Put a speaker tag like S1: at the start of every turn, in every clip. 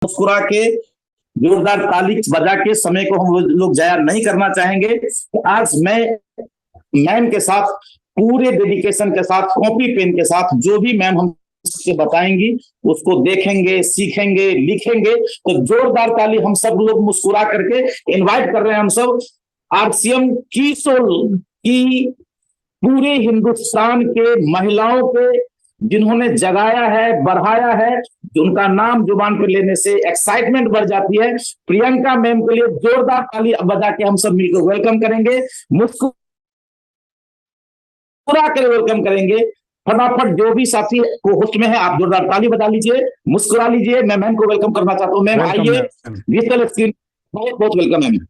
S1: मुस्कुरा के जोरदार ताली बजा के समय को हम लोग जाया नहीं करना चाहेंगे। तो आज मैं मैम के साथ पूरे डेडिकेशन के साथ, कॉपी पेन के साथ, जो भी मैम हम से बताएंगी उसको देखेंगे, सीखेंगे, लिखेंगे। तो जोरदार ताली हम सब लोग मुस्कुरा करके इनवाइट कर रहे हैं हम सब आरसीएम की सोल की पूरे हिंदुस्तान के महिलाओं के जिन्होंने जगाया है, बढ़ाया है, उनका नाम जुबान पर लेने से एक्साइटमेंट बढ़ जाती है। प्रियंका मैम के लिए जोरदार ताली बजा के हम सब मिलकर वेलकम करेंगे, मुस्कुरा कर वेलकम करेंगे। फटाफट जो भी साथी को होस्ट में है आप जोरदार ताली बजा लीजिए, मुस्कुरा लीजिए। मैं मैम को वेलकम करना चाहता हूँ। मैम आइए, डिजिटल स्क्रीन, बहुत बहुत वेलकम है ma'am.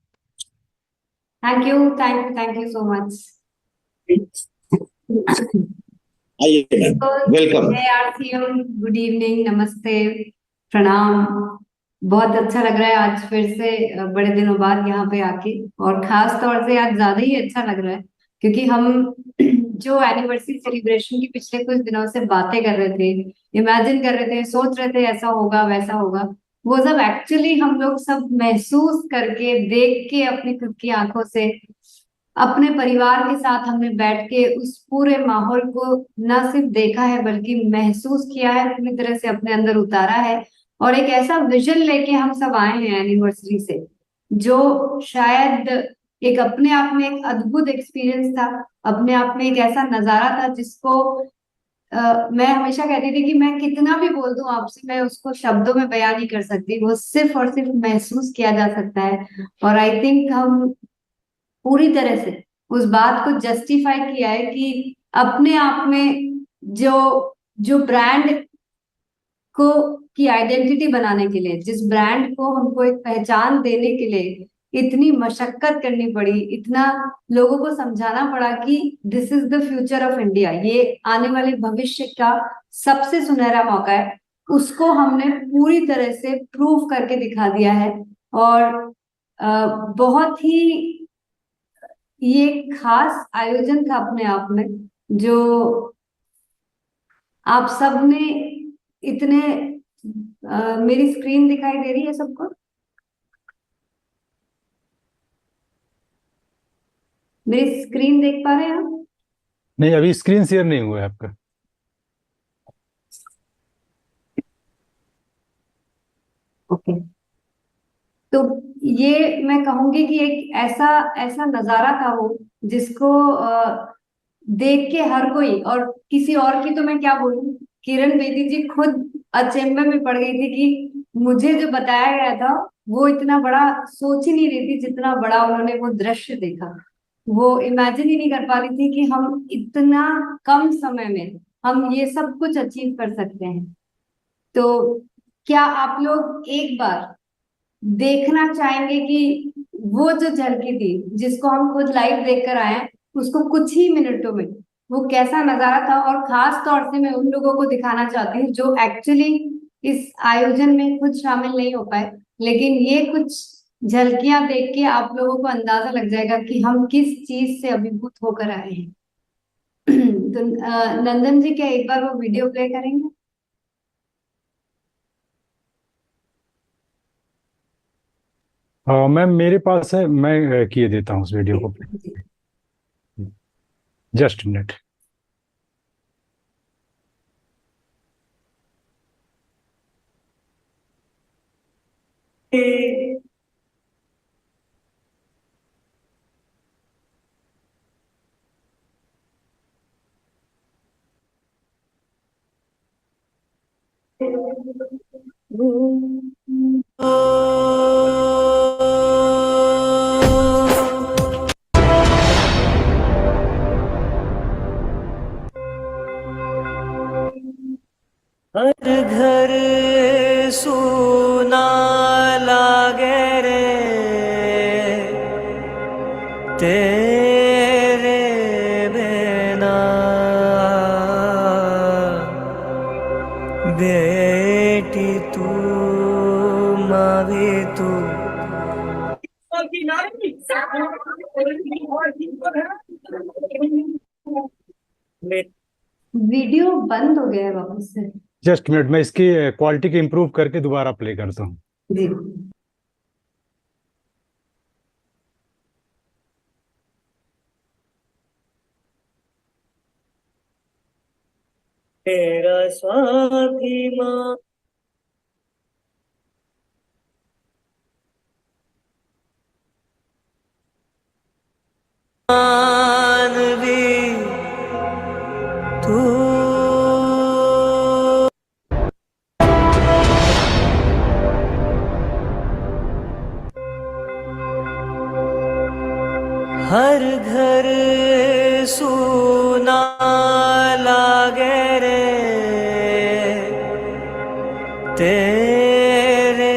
S2: Thank you so much.
S1: आइए ma'am, welcome.
S2: RCM, good evening, नमस्ते, प्रणाम। बहुत अच्छा लग रहा है आज फिर से बड़े दिनों बाद यहाँ पे आके, और खास तौर से आज ज्यादा ही अच्छा लग रहा है क्योंकि हम जो एनिवर्सरी सेलिब्रेशन की पिछले कुछ दिनों से बातें कर रहे थे, इमेजिन कर रहे थे, सोच रहे थे ऐसा होगा वैसा होगा, वो सब एक्चुअली हम लोग सब महसूस करके, देख के, अपनी खुद की आंखों से, अपने परिवार के साथ हमने बैठ के उस पूरे माहौल को न सिर्फ देखा है बल्कि महसूस किया है, पूरी तरह से अपने अंदर उतारा है। और एक ऐसा विजन लेके हम सब आए हैं एनिवर्सरी से, जो शायद एक अपने आप में एक अद्भुत एक्सपीरियंस था, अपने आप में एक ऐसा नजारा था जिसको मैं हमेशा कहती थी कि मैं कितना भी बोल दूं आपसे, मैं उसको शब्दों में बयान नहीं कर सकती, वो सिर्फ और सिर्फ महसूस किया जा सकता है। और आई थिंक हम पूरी तरह से उस बात को जस्टिफाई किया है कि अपने आप में जो जो ब्रांड को की आइडेंटिटी बनाने के लिए, जिस ब्रांड को हमको एक पहचान देने के लिए इतनी मशक्कत करनी पड़ी, इतना लोगों को समझाना पड़ा कि this is the future of India, ये आने वाले भविष्य का सबसे सुनहरा मौका है, उसको हमने पूरी तरह से प्रूव करके दिखा दिया है। और बहुत ही ये खास आयोजन था अपने आप में, जो आप सबने इतने मेरी स्क्रीन दिखाई दे रही है सबको? मेरी स्क्रीन देख पा रहे हैं आप?
S3: नहीं, अभी स्क्रीन शेयर नहीं हुआ है आपका।
S2: ओके। तो ये मैं कहूंगी कि एक ऐसा ऐसा नजारा था वो, जिसको देख के हर कोई, और किसी और की तो मैं क्या बोलूं, किरण बेदी जी खुद अचंभे में पड़ गई थी कि मुझे जो बताया गया था वो इतना बड़ा सोच ही नहीं रही थी, जितना बड़ा उन्होंने वो दृश्य देखा। वो इमेजिन ही नहीं कर पा रही थी कि हम इतना कम समय में हम ये सब कुछ अचीव कर सकते हैं। तो क्या आप लोग एक बार देखना चाहेंगे कि वो जो झलकी थी, जिसको हम खुद लाइव देख कर आए हैं, उसको कुछ ही मिनटों में वो कैसा नजारा था। और खास तौर से मैं उन लोगों को दिखाना चाहती हूँ जो एक्चुअली इस आयोजन में खुद शामिल नहीं हो पाए, लेकिन ये कुछ झलकियां देख के आप लोगों को अंदाजा लग जाएगा कि हम किस चीज से अभिभूत होकर आए हैं। तो नंदन जी, क्या एक बार वो वीडियो प्ले करेंगे?
S3: मैम मेरे पास है, मैं किए देता हूँ उस वीडियो को। Just minute.
S4: हर घर सुना लागे रे तेरे बिना, बेटी तू माँ भी तू।
S2: वीडियो बंद हो गया है वापस से।
S3: जस्ट मिनट, मैं इसकी क्वालिटी को इम्प्रूव करके दोबारा प्ले करता हूँ।
S2: जी।
S4: मेरा स्वाभिमान भी तू हर घर सुना लागे रे तेरे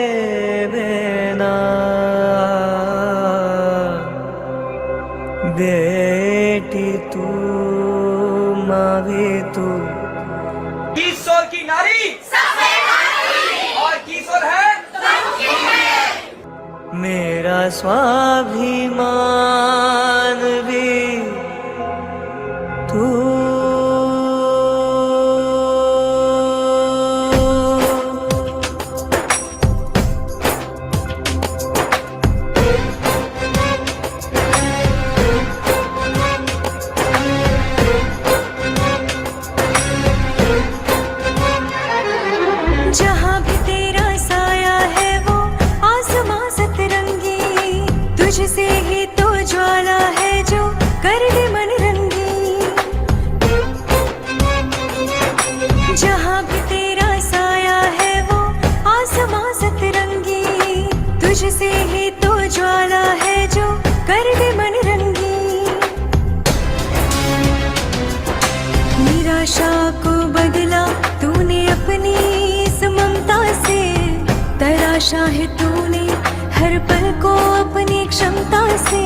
S4: बिना बेटी तू माँ भी तू
S5: किशोर की नारी और किशोर है
S4: मेरा स्वाभिमान भी तू
S6: जहाँ भी तेरा साया है वो आसमां सतरंगी, तुझसे ही तो ज्वाला है जो कर दे मन रंगी। जहाँ भी तेरा साया है वो आसमां सतरंगी, तुझसे ही तो ज्वाला है जो कर दे मन रंगी। निराशा को बदला तूने अपनी इस ममता से, तराशा है तूने हर पल को अपनी क्षमता से।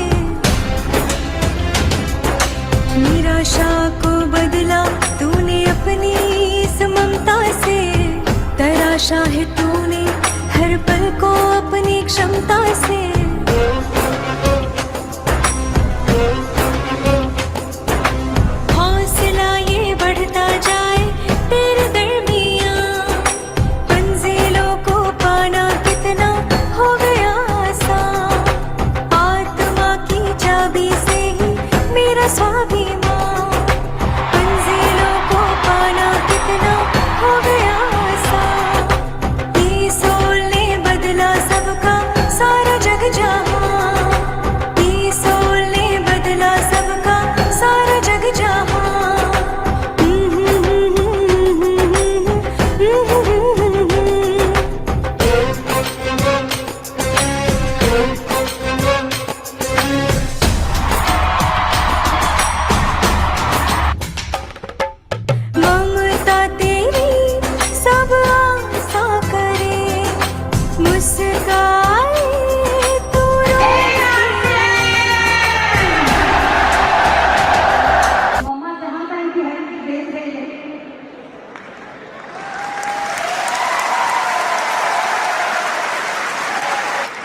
S6: निराशा को बदला तूने अपनी इस ममता से, तराशा है तूने हर पल को अपनी क्षमता से। हौसला ये बढ़ता जाए तेरे दरमियाँ, मंजिलों को पाना कितना हो गया आसान। आत्मा की चाबी से ही मेरा स्वाभिमान, मंजिलों को पाना कितना हो गया आसान। ये सोल ने बदला सबका सारा जग जहाँ, ये सोल ने बदला सबका सारा जग जहाँ। ममता तेरी सब आशा करे, मुस्काए तू
S2: मम्मा जहाँ तक की हेल्प देख रही है।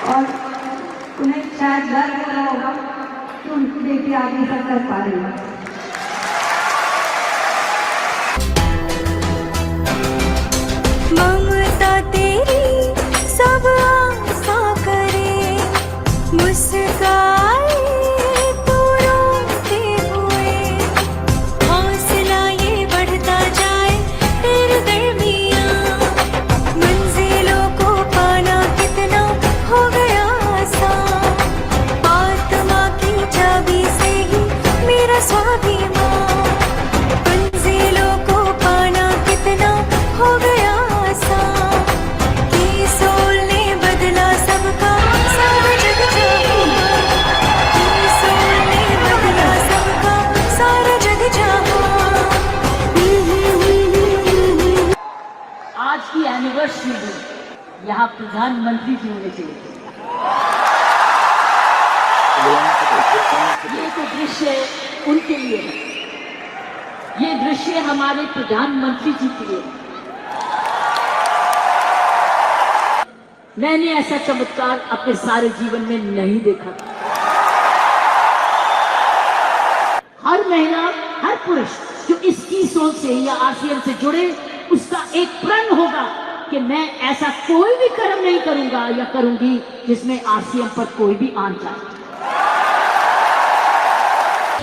S2: और उन्हें शायद डर हो रहा होगा कि उनकी बेटी आगे तक कर पा रही है।
S6: ममता तेरी सब आशा करे, मुस्काए तू रोते हुए। हौसला ये बढ़ता जाए तेरे दरमियाँ, मंजिलों को पाना कितना हो गया आसान। आत्मा की चाबी से ही मेरा स्वाभिमान, मंजिलों को पाना कितना हो गया आसान। ये सोल ने बदला सबका सारा जग जहाँ, ये सोल ने बदला सबका सारा जग जहाँ।
S7: आज की एनिवर्सरी में यहाँ प्रधानमंत्री जी होने चाहिए। ये तो दृश्य उनके लिए है, ये दृश्य हमारे प्रधानमंत्री जी के लिए है। मैंने ऐसा चमत्कार अपने सारे जीवन में नहीं देखा। हर महिला, हर पुरुष जो इस की सोच से या आसियन से जुड़े, उसका एक प्रण होगा कि मैं ऐसा कोई भी कर्म नहीं करूंगा या करूंगी जिसमें आरसीएम पर कोई भी आन जाए।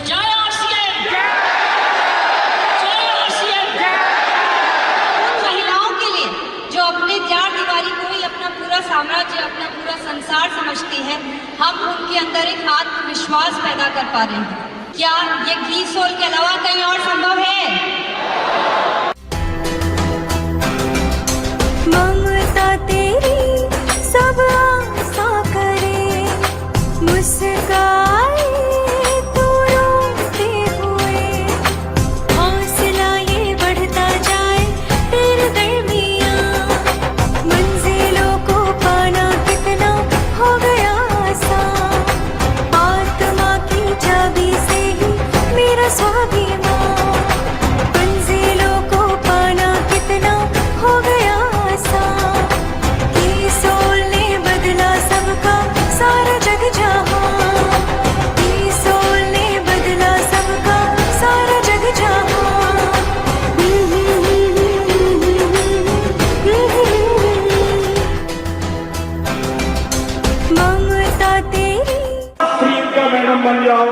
S7: जय आरसीएम, जय आरसीएम।
S8: महिलाओं के लिए जो अपने चार दीवारी को ही अपना पूरा साम्राज्य, अपना पूरा संसार समझती है, हम उनके अंदर एक आत्मविश्वास पैदा कर पा रहे हैं। क्या ये की सोल के अलावा कहीं और संभव है?
S6: ममता तेरी सब आशा करे, मुस्काए तू रोते हुए, हौसला ये बढ़ता जाए तेरे दरमियाँ, मंजिलों को पाना कितना हो गया आसान, आत्मा की चाबी से ही मेरा स्वाभिमान, मंजिलों को पाना कितना हो गया आसान, की सोल ने बदला सबका सारा जग जहां, की सोल ने बदला सबका सारा जग जहां। ममता तेरी
S9: प्रियंका मैडम बन जाओ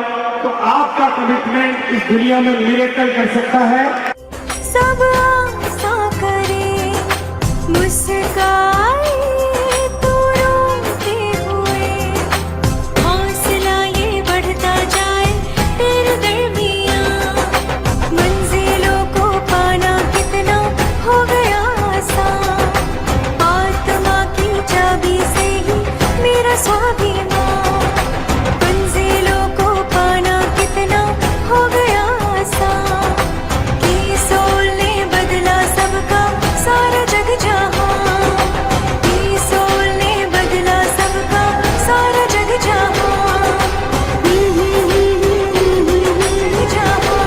S9: तो आपका कमिटमेंट इस दुनिया में मिरेकल कर सकता है।
S6: सब आशा करे, मुस्काए तू रोते हुए, हौसला ये बढ़ता जाए तेरे दरमियाँ, मंजिलों को पाना कितना हो गया आसान, आत्मा की चाबी से ही मेरा स्वाभिमान, मंजिलों को पाना कितना हो गया आसान, की सोल ने बदला सबका सारा जग जहां, की सोल ने बदला सबका सारा जग जहां, जहां।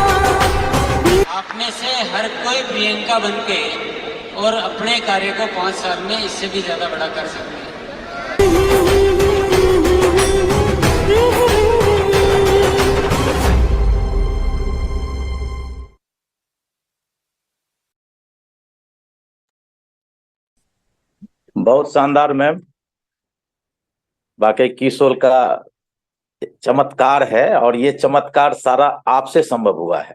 S10: आप में से हर कोई प्रियंका बनके और अपने कार्य को 5 साल में इससे भी ज्यादा बड़ा कर सकते हैं।
S1: बहुत शानदार मैम, वाकई किशोर का चमत्कार है और ये चमत्कार सारा आपसे संभव हुआ है।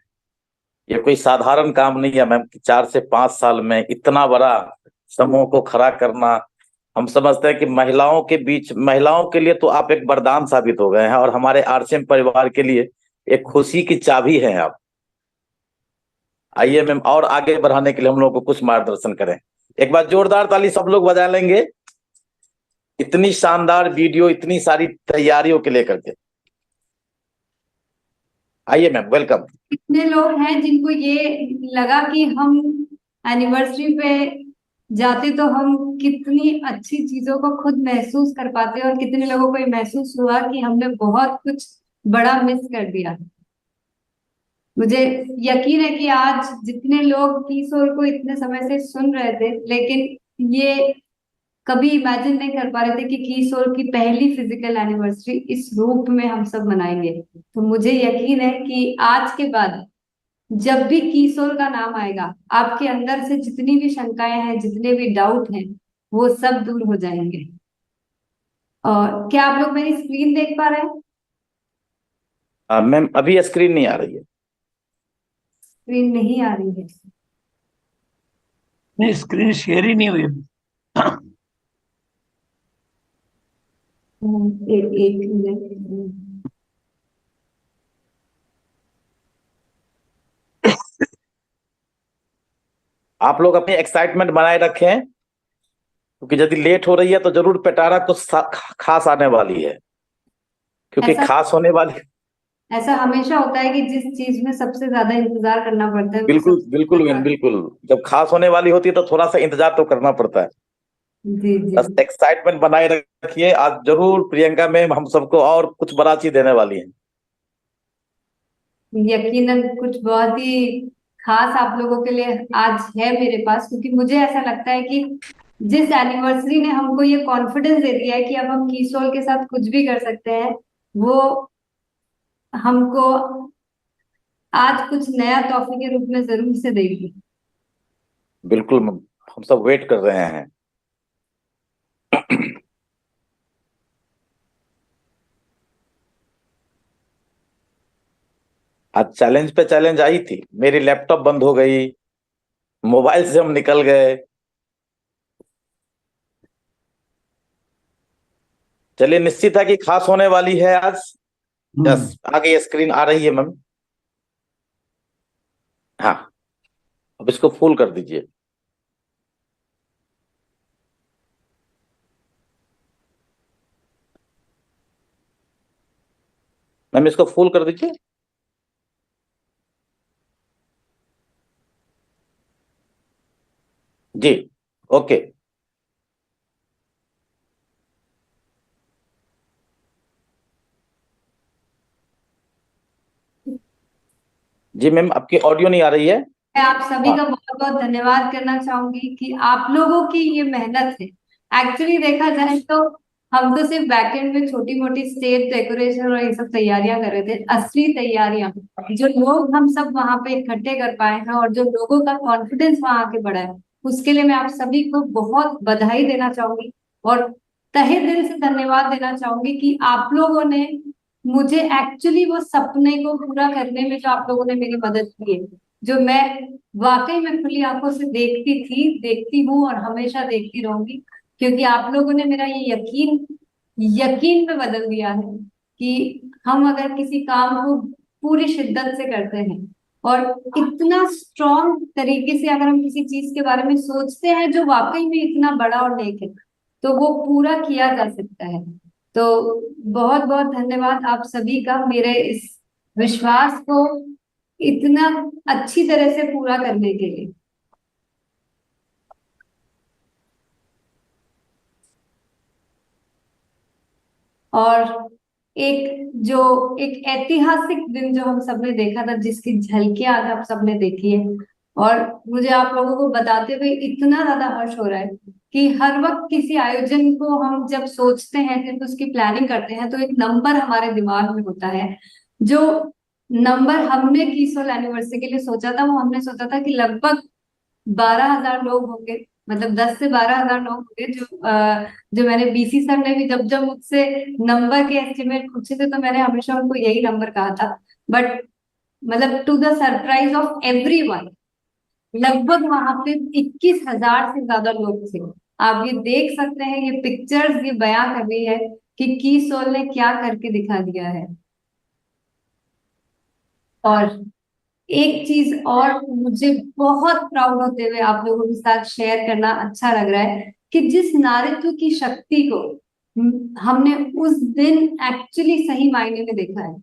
S1: ये कोई साधारण काम नहीं है मैम, 4 से 5 साल में इतना बड़ा समूह को खड़ा करना। हम समझते हैं कि महिलाओं के बीच, महिलाओं के लिए तो आप एक वरदान साबित हो गए हैं और हमारे आरसीएम परिवार के लिए एक खुशी की चाबी है आप। आइए मैम, और आगे बढ़ाने के लिए हम लोग को कुछ मार्गदर्शन करें। एक बार जोरदार ताली सब लोग बजा लेंगे इतनी शानदार वीडियो, इतनी सारी तैयारियों के लेकर के। आइए मैम, वेलकम।
S2: कितने लोग हैं जिनको ये लगा कि हम एनिवर्सरी पे जाते तो हम कितनी अच्छी चीजों को खुद महसूस कर पाते, और कितने लोगों को ये महसूस हुआ कि हमने बहुत कुछ बड़ा मिस कर दिया। मुझे यकीन है कि आज जितने लोग किशोर को इतने समय से सुन रहे थे, लेकिन ये कभी इमेजिन नहीं कर पा रहे थे कि किशोर की पहली फिजिकल एनिवर्सरी इस रूप में हम सब मनाएंगे। तो मुझे यकीन है कि आज के बाद जब भी किशोर का नाम आएगा, आपके अंदर से जितनी भी शंकाएं हैं, जितने भी डाउट हैं, वो सब दूर हो जाएंगे। और क्या आप लोग मेरी स्क्रीन देख पा रहे हैं?
S1: मैम अभी स्क्रीन नहीं आ रही है।
S2: स्क्रीन नहीं आ रही है?
S9: नहीं, स्क्रीन शेयर ही नहीं हुई।
S2: एक मिनट।
S1: आप लोग अपनी एक्साइटमेंट बनाए रखें, क्योंकि यदि लेट हो रही है तो जरूर पिटारा कुछ खास आने वाली है, क्योंकि खास होने वाली।
S2: ऐसा हमेशा होता है कि जिस चीज में सबसे ज्यादा इंतजार करना पड़ता है,
S1: बिल्कुल बिल्कुल बिल्कुल, जब खास होने वाली होती है तो थोड़ा सा इंतजार तो करना पड़ता है।
S2: जी जी,
S1: बस एक्साइटमेंट बनाए रखिए। आज जरूर प्रियंका मैम हम सबको और कुछ बड़ा चीज देने वाली है।
S2: यकीनन कुछ बहुत ही खास आप लोगों के लिए आज है मेरे पास, क्योंकि मुझे ऐसा लगता है कि जिस एनिवर्सरी ने हमको ये कॉन्फिडेंस दे दिया है कि अब हम किशोर के साथ कुछ भी कर सकते हैं, वो हमको आज कुछ नया तोहफे के रूप में जरूर से देगी।
S1: बिल्कुल मैम, हम सब वेट कर रहे हैं। आज चैलेंज पे चैलेंज आई थी, मेरी लैपटॉप बंद हो गई, मोबाइल से हम निकल गए। चलिए, निश्चित है कि खास होने वाली है आज। यस, आगे स्क्रीन आ रही है मैम। हाँ, अब इसको फुल कर दीजिए। मैम इसको फुल कर दीजिए। जी, ओके। जी मैम, आपकी ऑडियो नहीं आ रही है।
S2: मैं आप सभी का बहुत बहुत धन्यवाद करना चाहूंगी कि आप लोगों की ये मेहनत है। एक्चुअली देखा जाए तो हम तो सिर्फ बैकएंड में छोटी मोटी स्टेज डेकोरेशन और ये सब तैयारियां कर रहे थे। असली तैयारियां जो लोग हम सब वहां पे इकट्ठे कर पाए हैं और जो लोगों का कॉन्फिडेंस वहां आके बढ़ा है, उसके लिए मैं आप सभी को बहुत बधाई देना चाहूंगी और तहे दिल से धन्यवाद देना चाहूंगी कि आप लोगों ने मुझे एक्चुअली वो सपने को पूरा करने में जो आप लोगों ने मेरी मदद की है, जो मैं वाकई में खुली आंखों से देखती थी, देखती हूँ और हमेशा देखती रहूंगी, क्योंकि आप लोगों ने मेरा ये यकीन में बदल दिया है कि हम अगर किसी काम को पूरी शिद्दत से करते हैं और इतना स्ट्रॉन्ग तरीके से अगर हम किसी चीज के बारे में सोचते हैं जो वाकई में इतना बड़ा और नेक है, तो वो पूरा किया जा सकता है। तो बहुत बहुत धन्यवाद आप सभी का मेरे इस विश्वास को इतना अच्छी तरह से पूरा करने के लिए। और एक ऐतिहासिक दिन जो हम सबने देखा था, जिसकी झलकियां आज आप सबने देखी है, और मुझे आप लोगों को बताते हुए इतना ज्यादा हर्ष हो रहा है कि हर वक्त किसी आयोजन को हम जब सोचते हैं, जब उसकी प्लानिंग करते हैं, तो एक नंबर हमारे दिमाग में होता है। जो नंबर हमने कीसोल एनिवर्सरी के लिए सोचा था, वो हमने सोचा था कि लगभग 12,000 लोग होंगे, मतलब 10 से 12,000 लोग होंगे। जो मैंने बीसी सर ने भी जब मुझसे नंबर के एस्टिमेट पूछे थे, तो मैंने हमेशा उनको यही नंबर कहा था। बट मतलब to the surprise of everyone, लगभग वहां पे 21,000 से ज्यादा लोग थे। आप ये देख सकते हैं, ये पिक्चर्स ये बयां कर रही है कि कीसोल ने क्या करके दिखा दिया है। और एक चीज और मुझे बहुत प्राउड होते हुए आप लोगों के साथ शेयर करना अच्छा लग रहा है कि जिस नारित्व की शक्ति को हमने उस दिन एक्चुअली सही मायने में देखा है।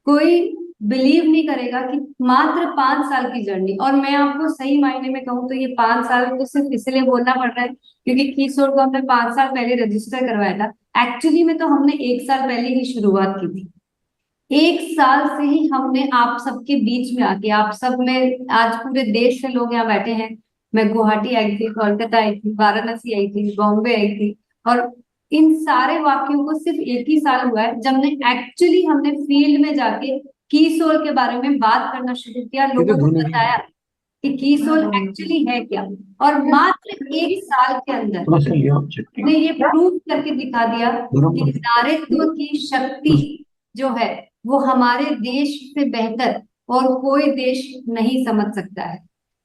S2: कोई बिलीव नहीं करेगा कि मात्र 5 साल की जर्नी, और मैं आपको सही मायने में कहूँ तो ये 5 साल तो सिर्फ इसलिए बोलना पड़ रहा है क्योंकि कीसोल को हमने 5 साल पहले रजिस्टर करवाया था। एक्चुअली में तो हमने 1 साल पहले ही शुरुआत की थी। 1 साल से ही हमने आप सबके बीच में आके, आप सब में आज पूरे देश से लोग यहाँ बैठे हैं। मैं गुवाहाटी आई थी, कोलकाता आई थी, वाराणसी आई थी, बॉम्बे आई थी, और इन सारे वाक्यों को सिर्फ 1 ही साल हुआ है जब हमने फील्ड में जाके कीसोल के बारे में बात करना शुरू किया, लोगों को बताया कि कीसोल एक्चुअली है क्या। और मात्र 1 साल के अंदर ने ये प्रूव करके दिखा दिया कि नारित्व की शक्ति जो है वो हमारे देश से बेहतर और कोई देश नहीं समझ सकता है।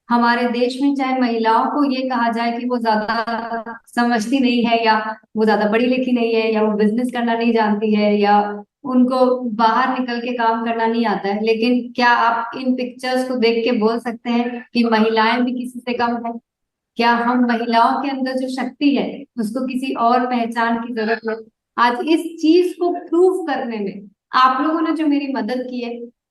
S2: हमारे देश में चाहे महिलाओं को ये कहा जाए कि वो ज्यादा समझती नहीं है, या वो ज्यादा पढ़ी लिखी नहीं है, या वो बिजनेस करना नहीं जानती है, या उनको बाहर निकल के काम करना नहीं आता है, लेकिन क्या आप इन पिक्चर्स को देख के बोल सकते हैं कि महिलाएं भी किसी से कम है? क्या हम महिलाओं के अंदर जो शक्ति है उसको किसी और पहचान की जरूरत है? आज इस चीज को प्रूव करने में आप लोगों ने जो मेरी मदद की है,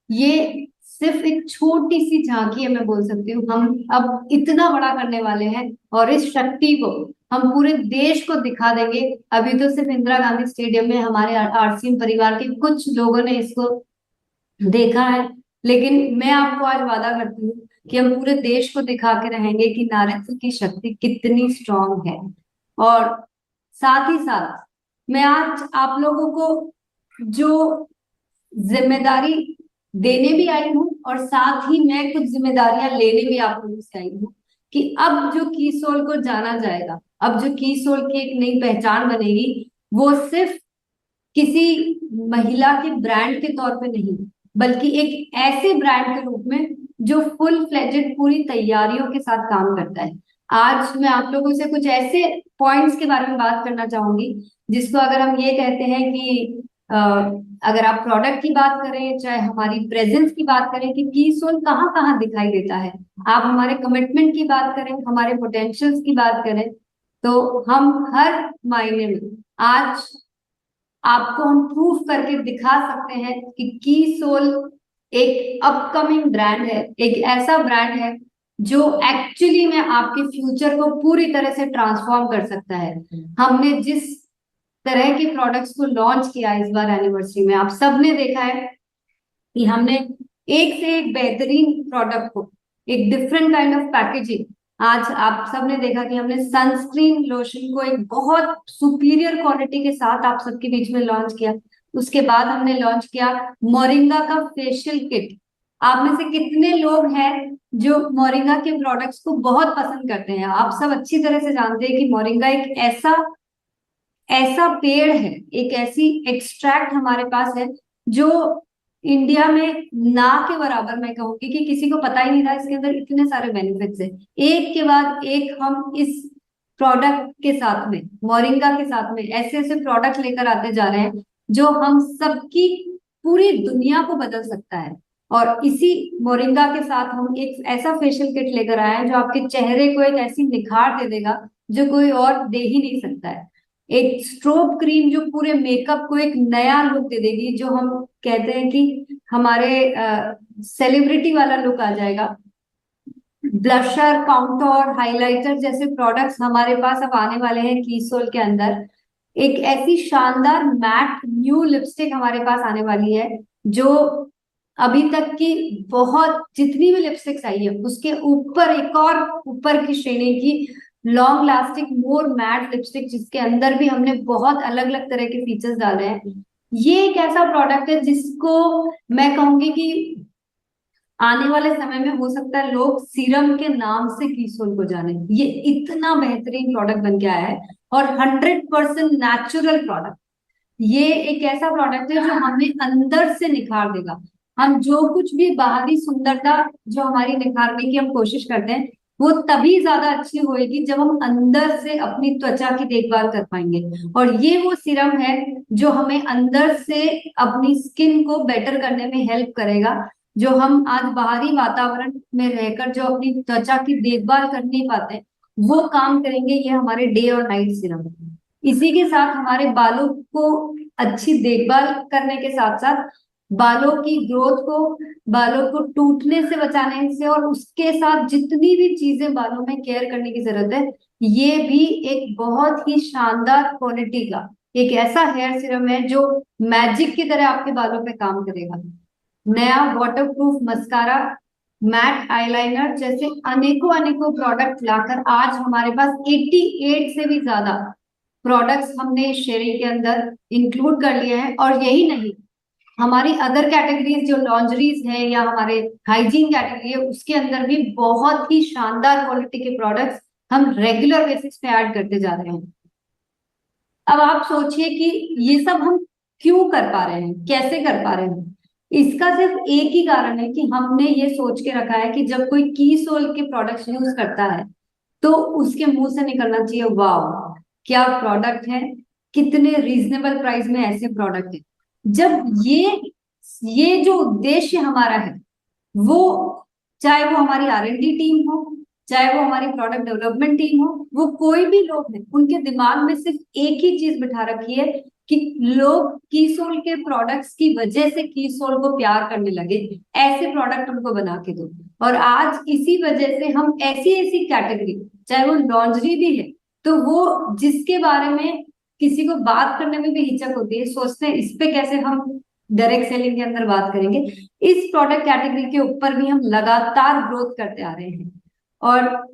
S2: ये सिर्फ एक छोटी सी झांकी है, मैं बोल सकती हूँ। हम अब इतना बड़ा करने वाले हैं और इस शक्ति को हम पूरे देश को दिखा देंगे। अभी तो सिर्फ इंदिरा गांधी स्टेडियम में हमारे आरसीएम परिवार के कुछ लोगों ने इसको देखा है, लेकिन मैं आपको आज वादा करती हूँ कि हम पूरे देश को दिखा के रहेंगे कि नारित्व की शक्ति कितनी स्ट्रांग है। और साथ ही साथ मैं आज आप लोगों को जो जिम्मेदारी देने भी आई हूँ, और साथ ही मैं कुछ जिम्मेदारियां लेने भी आप लोगों से आई हूँ कि अब जो कीसोल को जाना जाएगा, अब जो कीसोल की एक नई पहचान बनेगी, वो सिर्फ किसी महिला के ब्रांड के तौर पे नहीं, बल्कि एक ऐसे ब्रांड के रूप में जो फुल फ्लेजेड पूरी तैयारियों के साथ काम करता है। आज मैं आप लोगों से कुछ ऐसे पॉइंट्स के बारे में बात करना चाहूंगी जिसको अगर हम ये कहते हैं कि अगर आप प्रोडक्ट की बात करें, चाहे हमारी प्रेजेंस की बात करें कि कीसोल कहाँ कहाँ दिखाई देता है, आप हमारे कमिटमेंट की बात करें, हमारे पोटेंशियल्स की बात करें, तो हम हर मायने में आज आपको हम प्रूफ करके दिखा सकते हैं कि कीसोल एक अपकमिंग ब्रांड है, एक ऐसा ब्रांड है जो एक्चुअली में आपके फ्यूचर को पूरी तरह से ट्रांसफॉर्म कर सकता है। हमने जिस तरह के प्रोडक्ट्स को लॉन्च किया इस बार एनिवर्सरी में, आप सबने देखा है कि हमने एक से एक बेहतरीन प्रोडक्ट को, एक डिफरेंट काइंड ऑफ पैकेजिंग, आज आप सबने देखा कि हमने सनस्क्रीन लोशन को एक बहुत सुपीरियर क्वालिटी के साथ आप सबके बीच में लॉन्च किया। उसके बाद हमने लॉन्च किया मोरिंगा का फेशियल किट। आप में से कितने लोग हैं जो मोरिंगा के प्रोडक्ट्स को बहुत पसंद करते हैं? आप सब अच्छी तरह से जानते हैं कि मोरिंगा एक ऐसा पेड़ है, एक ऐसी एक्सट्रैक्ट हमारे पास है जो इंडिया में ना के बराबर मैं कहूंगी कि किसी को पता ही नहीं था इसके अंदर इतने सारे बेनिफिट्स हैं। एक के बाद एक हम इस प्रोडक्ट के साथ में, मोरिंगा के साथ में ऐसे ऐसे प्रोडक्ट लेकर आते जा रहे हैं जो हम सबकी पूरी दुनिया को बदल सकता है। और इसी मोरिंगा के साथ हम एक ऐसा फेशियल किट लेकर आए हैं जो आपके चेहरे को एक ऐसी निखार दे देगा जो कोई और दे ही नहीं सकता है। एक स्ट्रोब क्रीम जो पूरे मेकअप को एक नया लुक दे देगी, जो हम कहते हैं कि हमारे सेलिब्रिटी वाला लुक आ जाएगा। ब्लशर, काउंटोर, हाइलाइटर जैसे प्रोडक्ट्स हमारे पास अब आने वाले हैं कीसोल के अंदर। एक ऐसी शानदार मैट न्यू लिपस्टिक हमारे पास आने वाली है जो अभी तक की बहुत जितनी भी लिपस्टिक्स आई है उसके ऊपर एक और ऊपर की श्रेणी की लॉन्ग लास्टिंग मोर मैट लिपस्टिक, जिसके अंदर भी हमने बहुत अलग अलग तरह के फीचर्स डाले हैं। ये एक ऐसा प्रोडक्ट है जिसको मैं कहूंगी कि आने वाले समय में हो सकता है लोग सीरम के नाम से कीसोल को जाने। ये इतना बेहतरीन प्रोडक्ट बन के आया है और 100% नेचुरल प्रोडक्ट। ये एक ऐसा प्रोडक्ट है जो हमें अंदर से निखार देगा। हम जो कुछ भी बाहरी सुंदरता जो हमारी निखारने की हम कोशिश करते हैं वो तभी ज्यादा अच्छी होएगी जब हम अंदर से अपनी त्वचा की देखभाल कर पाएंगे। और ये वो सीरम है जो हमें अंदर से अपनी स्किन को बेटर करने में हेल्प करेगा। जो हम आज बाहरी वातावरण में रहकर जो अपनी त्वचा की देखभाल कर नहीं पाते वो काम करेंगे ये हमारे डे और नाइट सीरम। इसी के साथ हमारे बालों को अच्छी देखभाल करने के साथ साथ बालों की ग्रोथ को, बालों को टूटने से बचाने से और उसके साथ जितनी भी चीजें बालों में केयर करने की जरूरत है, ये भी एक बहुत ही शानदार क्वालिटी का एक ऐसा हेयर सीरम है जो मैजिक की तरह आपके बालों पे काम करेगा। नया वाटरप्रूफ मस्कारा, मैट आईलाइनर जैसे अनेकों प्रोडक्ट लाकर आज हमारे पास 88 से भी ज्यादा प्रोडक्ट्स हमने श्रेणी के अंदर इंक्लूड कर लिए हैं। और यही नहीं, हमारी अदर कैटेगरीज जो लॉन्जरीज है या हमारे हाइजीन कैटेगरी है उसके अंदर भी बहुत ही शानदार क्वालिटी के प्रोडक्ट्स हम रेगुलर बेसिस पे ऐड करते जा रहे हैं। अब आप सोचिए कि ये सब हम क्यों कर पा रहे हैं, कैसे कर पा रहे हैं? इसका सिर्फ एक ही कारण है कि हमने ये सोच के रखा है कि जब कोई कीसोल के प्रोडक्ट्स यूज करता है तो उसके मुंह से निकलना चाहिए वाओ क्या प्रोडक्ट है, कितने रीजनेबल प्राइस में ऐसे प्रोडक्ट है। जब ये जो उद्देश्य हमारा है वो, चाहे वो हमारी R&D टीम हो, चाहे वो हमारी प्रोडक्ट डेवलपमेंट टीम हो, वो कोई भी लोग हैं, उनके दिमाग में सिर्फ एक ही चीज बिठा रखी है कि लोग कीसोल के प्रोडक्ट्स की वजह से कीसोल को प्यार करने लगे, ऐसे प्रोडक्ट उनको बना के दो। और आज इसी वजह से हम ऐसी कैटेगरी, चाहे वो लॉन्जरी भी है, तो वो जिसके बारे में किसी को बात करने में भी हिचक होती है, सोचते हैं इस पे कैसे हम डायरेक्ट सेलिंग के अंदर बात करेंगे, इस प्रोडक्ट कैटेगरी के ऊपर भी हम लगातार ग्रोथ करते आ रहे हैं। और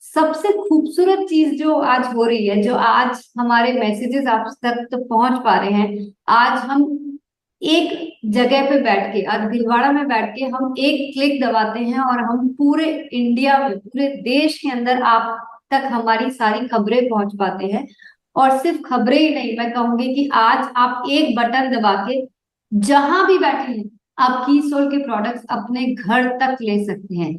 S2: सबसे खूबसूरत चीज जो आज हो रही है, जो आज हमारे मैसेजेस आप तक तो पहुंच पा रहे हैं, आज हम एक जगह पे बैठ के, आज भीलवाड़ा में बैठ के हम एक क्लिक दबाते हैं और हम पूरे इंडिया में, पूरे देश के अंदर आप तक हमारी सारी खबरें पहुंच पाते हैं। और सिर्फ खबरें ही नहीं, मैं कहूंगी कि आज आप एक बटन दबा के जहां भी बैठे हैं आप कीसोल के प्रोडक्ट्स अपने घर तक ले सकते हैं।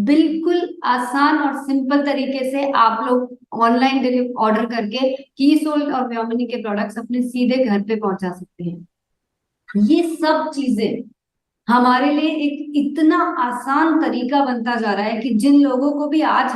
S2: बिल्कुल आसान और सिंपल तरीके से आप लोग ऑनलाइन ऑर्डर करके कीसोल और व्योमिनी के प्रोडक्ट्स अपने सीधे घर पे पहुंचा सकते हैं। ये सब चीजें हमारे लिए एक इतना आसान तरीका बनता जा रहा है कि जिन लोगों को भी आज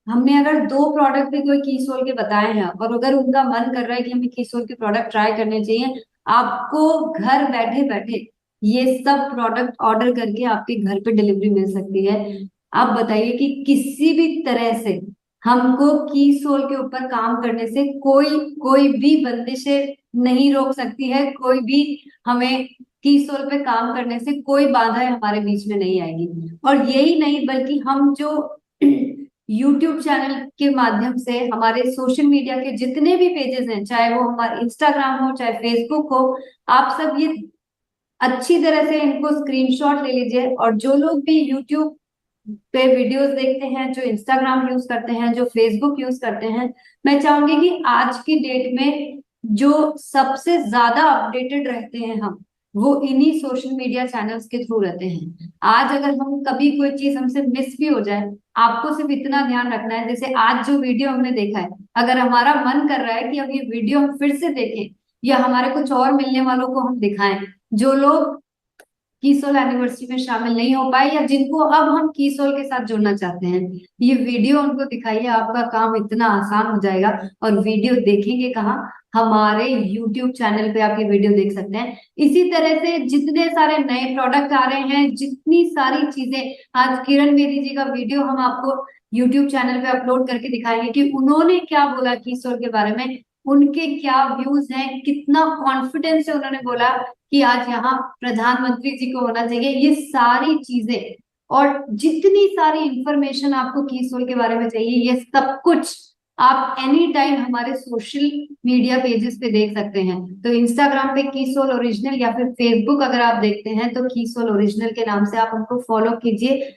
S2: हमने अगर 2 प्रोडक्ट भी कोई कीसोल के बताए हैं और अगर उनका मन कर रहा है कि हमें कीसोल के प्रोडक्ट ट्राई करने चाहिए, आपको घर बैठे बैठे ये सब प्रोडक्ट ऑर्डर करके आपके घर पे डिलीवरी मिल सकती है। आप बताइए कि किसी भी तरह से हमको कीसोल के ऊपर काम करने से कोई भी बंदिशें नहीं रोक सकती है, कोई भी हमें कीसोल पे काम करने से कोई बाधा हमारे बीच में नहीं आएगी। और यही नहीं बल्कि हम जो YouTube चैनल के माध्यम से हमारे सोशल मीडिया के जितने भी पेजेस हैं, चाहे वो हमारे इंस्टाग्राम हो चाहे फेसबुक हो, आप सब ये अच्छी तरह से इनको स्क्रीनशॉट ले लीजिए। और जो लोग भी YouTube पे वीडियोस देखते हैं, जो इंस्टाग्राम यूज करते हैं, जो फेसबुक यूज करते हैं, मैं चाहूंगी कि आज की डेट में जो सबसे ज्यादा अपडेटेड रहते हैं वो इन्हीं सोशल मीडिया चैनल्स के थ्रू रहते हैं। आज अगर हम कभी कोई चीज हमसे मिस भी हो जाए, आपको सिर्फ इतना ध्यान रखना है, जैसे आज जो वीडियो हमने देखा है, अगर हमारा मन कर रहा है कि अब ये वीडियो हम फिर से देखें या हमारे कुछ और मिलने वालों को हम दिखाएं, जो लोग कीसोल एनिवर्सरी में शामिल नहीं हो पाए या जिनको अब हम कीसोल के साथ जुड़ना चाहते हैं, ये वीडियो उनको दिखाइए, आपका काम इतना आसान हो जाएगा। और वीडियो देखेंगे कहाँ? हमारे YouTube चैनल पे आप ये वीडियो देख सकते हैं। इसी तरह से जितने सारे नए प्रोडक्ट आ रहे हैं, जितनी सारी चीजें, आज किरण बेदी जी का वीडियो हम आपको YouTube चैनल पे अपलोड करके दिखाएंगे कि उन्होंने क्या बोला कीसोल के बारे में, उनके क्या व्यूज हैं, कितना कॉन्फिडेंस से उन्होंने बोला कि आज यहाँ प्रधानमंत्री जी को होना चाहिए। ये सारी चीजें और जितनी सारी इंफॉर्मेशन आपको कीसोल के बारे में चाहिए, ये सब कुछ आप एनी टाइम हमारे सोशल मीडिया पेजेस पे देख सकते हैं। तो इंस्टाग्राम पे कीसोल ओरिजिनल या फिर फेसबुक अगर आप देखते हैं तो कीसोल ओरिजिनल के नाम से आप हमको फॉलो कीजिए।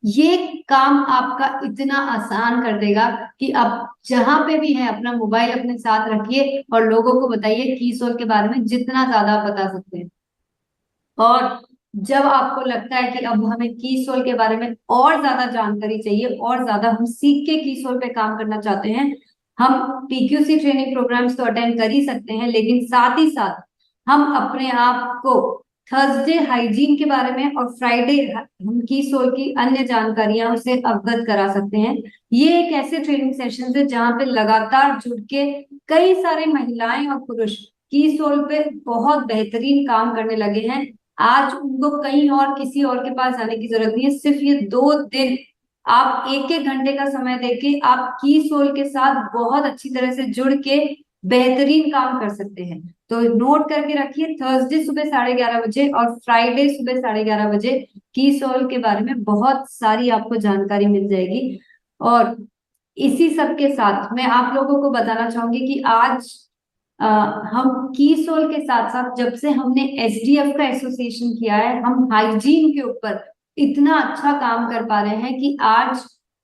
S2: ये काम आपका इतना आसान कर देगा कि आप जहां पे भी हैं अपना मोबाइल अपने साथ रखिए और लोगों को बताइए कीसोल के बारे में जितना ज्यादा आप बता सकते हैं। और जब आपको लगता है कि अब हमें कीसोल के बारे में और ज्यादा जानकारी चाहिए और ज्यादा हम सीख के कीसोल पे काम करना चाहते हैं, हम PQC ट्रेनिंग प्रोग्राम्स तो अटेंड कर ही सकते हैं, लेकिन साथ ही साथ हम अपने आप को थर्सडे हाइजीन के बारे में और फ्राइडे हम कीसोल की अन्य जानकारियां उसे अवगत करा सकते हैं। ये एक ऐसे ट्रेनिंग सेशन है जहां पे लगातार जुड़ के कई सारे महिलाएं और पुरुष कीसोल पे बहुत बेहतरीन काम करने लगे हैं। आज उनको कहीं और किसी और के पास जाने की जरूरत नहीं है, सिर्फ ये 2 दिन आप 1-1 घंटे का समय देके आप कीसोल के साथ बहुत अच्छी तरह से जुड़ के बेहतरीन काम कर सकते हैं। तो नोट करके रखिए, थर्सडे सुबह 11:30 बजे और फ्राइडे सुबह 11:30 बजे कीसोल के बारे में बहुत सारी आपको जानकारी मिल जाएगी। और इसी सब के साथ मैं आप लोगों को बताना चाहूंगी कि आज हम कीसोल के साथ साथ जब से हमने SDF का एसोसिएशन किया है, हम हाइजीन के ऊपर इतना अच्छा काम कर पा रहे हैं कि आज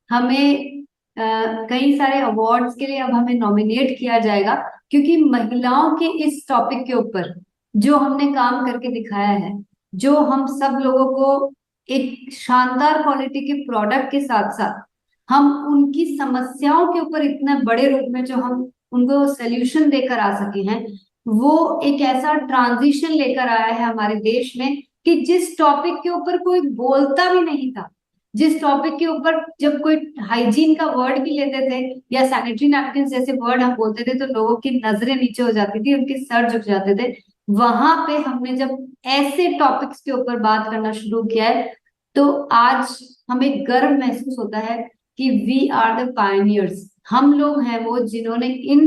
S2: हमें कई सारे अवार्ड्स के लिए अब हमें नॉमिनेट किया जाएगा, क्योंकि महिलाओं के इस टॉपिक के ऊपर जो हमने काम करके दिखाया है, जो हम सब लोगों को एक शानदार क्वालिटी के प्रोडक्ट के साथ साथ हम उनकी समस्याओं के ऊपर इतने बड़े रूप में जो हम उनको सोल्यूशन देकर आ सके हैं, वो एक ऐसा ट्रांजिशन लेकर आया है हमारे देश में कि जिस टॉपिक के ऊपर कोई बोलता भी नहीं था, जिस टॉपिक के ऊपर जब कोई हाइजीन का वर्ड भी लेते थे या सैनिटरी नैपकिन जैसे वर्ड हम बोलते थे तो लोगों की नजरें नीचे हो जाती थी, उनके सर झुक जाते थे। वहां पे हमने जब ऐसे टॉपिक्स के ऊपर बात करना शुरू किया है तो आज हमें गर्व महसूस होता है कि वी आर द पायनियर्स। हम लोग हैं वो जिन्होंने इन